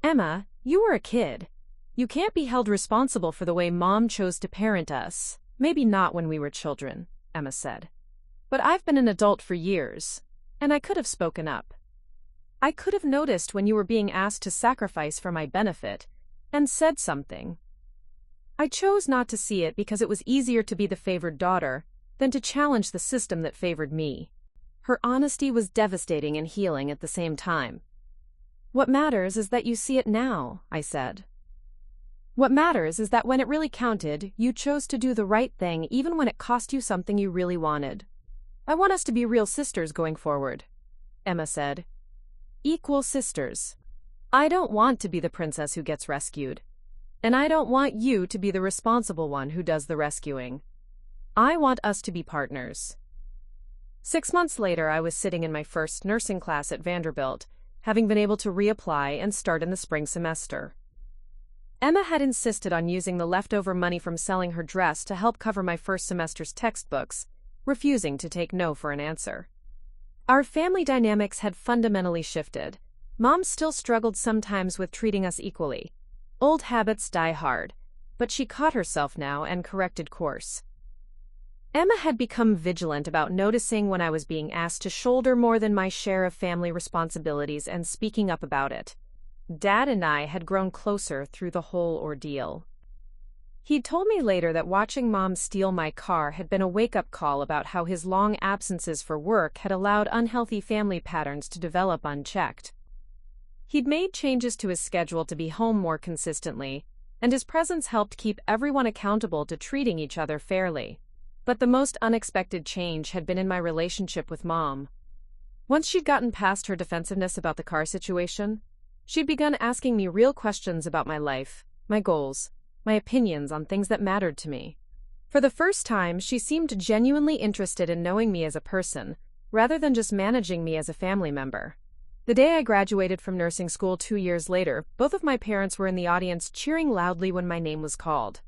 "Emma, you were a kid. You can't be held responsible for the way Mom chose to parent us." "Maybe not when we were children," Emma said. "But I've been an adult for years, and I could have spoken up. I could have noticed when you were being asked to sacrifice for my benefit, and said something. I chose not to see it because it was easier to be the favored daughter than to challenge the system that favored me." Her honesty was devastating and healing at the same time. "What matters is that you see it now," I said. "What matters is that when it really counted, you chose to do the right thing even when it cost you something you really wanted. I want us to be real sisters going forward," Emma said. "Equal sisters. I don't want to be the princess who gets rescued. And I don't want you to be the responsible one who does the rescuing. I want us to be partners." 6 months later, I was sitting in my first nursing class at Vanderbilt, having been able to reapply and start in the spring semester. Emma had insisted on using the leftover money from selling her dress to help cover my first semester's textbooks, refusing to take no for an answer. Our family dynamics had fundamentally shifted. Mom still struggled sometimes with treating us equally. Old habits die hard, but she caught herself now and corrected course. Emma had become vigilant about noticing when I was being asked to shoulder more than my share of family responsibilities and speaking up about it. Dad and I had grown closer through the whole ordeal. He'd told me later that watching Mom steal my car had been a wake-up call about how his long absences for work had allowed unhealthy family patterns to develop unchecked. He'd made changes to his schedule to be home more consistently, and his presence helped keep everyone accountable to treating each other fairly. But the most unexpected change had been in my relationship with Mom. Once she'd gotten past her defensiveness about the car situation, she'd begun asking me real questions about my life, my goals, my opinions on things that mattered to me. For the first time, she seemed genuinely interested in knowing me as a person, rather than just managing me as a family member. The day I graduated from nursing school 2 years later, both of my parents were in the audience cheering loudly when my name was called.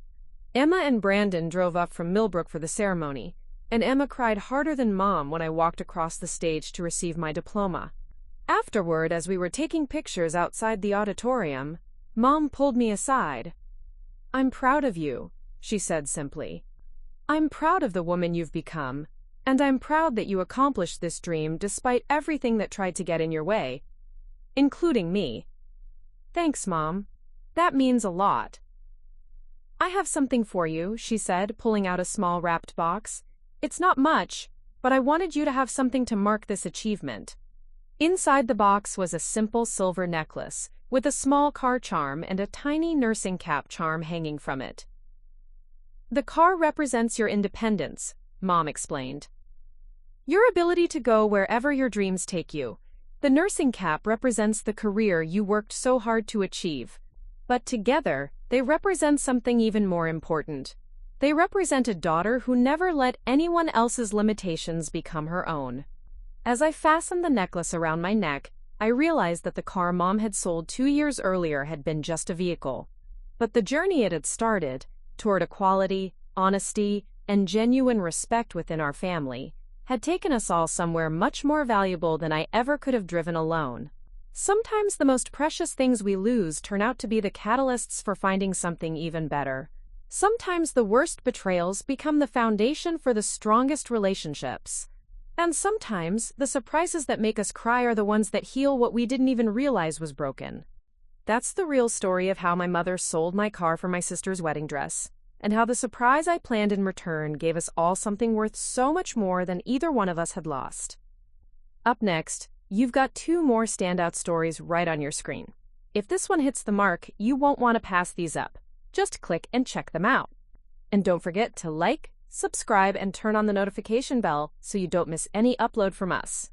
Emma and Brandon drove up from Millbrook for the ceremony, and Emma cried harder than Mom when I walked across the stage to receive my diploma. Afterward, as we were taking pictures outside the auditorium, Mom pulled me aside. "I'm proud of you," she said simply. "I'm proud of the woman you've become, and I'm proud that you accomplished this dream despite everything that tried to get in your way, including me." "Thanks, Mom. That means a lot." "I have something for you," she said, pulling out a small wrapped box. "It's not much, but I wanted you to have something to mark this achievement." Inside the box was a simple silver necklace, with a small car charm and a tiny nursing cap charm hanging from it. "The car represents your independence," Mom explained. "Your ability to go wherever your dreams take you. The nursing cap represents the career you worked so hard to achieve. But together, they represent something even more important. They represent a daughter who never let anyone else's limitations become her own." As I fastened the necklace around my neck, I realized that the car Mom had sold 2 years earlier had been just a vehicle. But the journey it had started, toward equality, honesty, and genuine respect within our family, had taken us all somewhere much more valuable than I ever could have driven alone. Sometimes the most precious things we lose turn out to be the catalysts for finding something even better. Sometimes the worst betrayals become the foundation for the strongest relationships. And sometimes the surprises that make us cry are the ones that heal what we didn't even realize was broken. That's the real story of how my mother sold my car for my sister's wedding dress, and how the surprise I planned in return gave us all something worth so much more than either one of us had lost. Up next, you've got 2 more standout stories right on your screen. If this one hits the mark, you won't want to pass these up. Just click and check them out. And don't forget to like, subscribe, and turn on the notification bell so you don't miss any upload from us.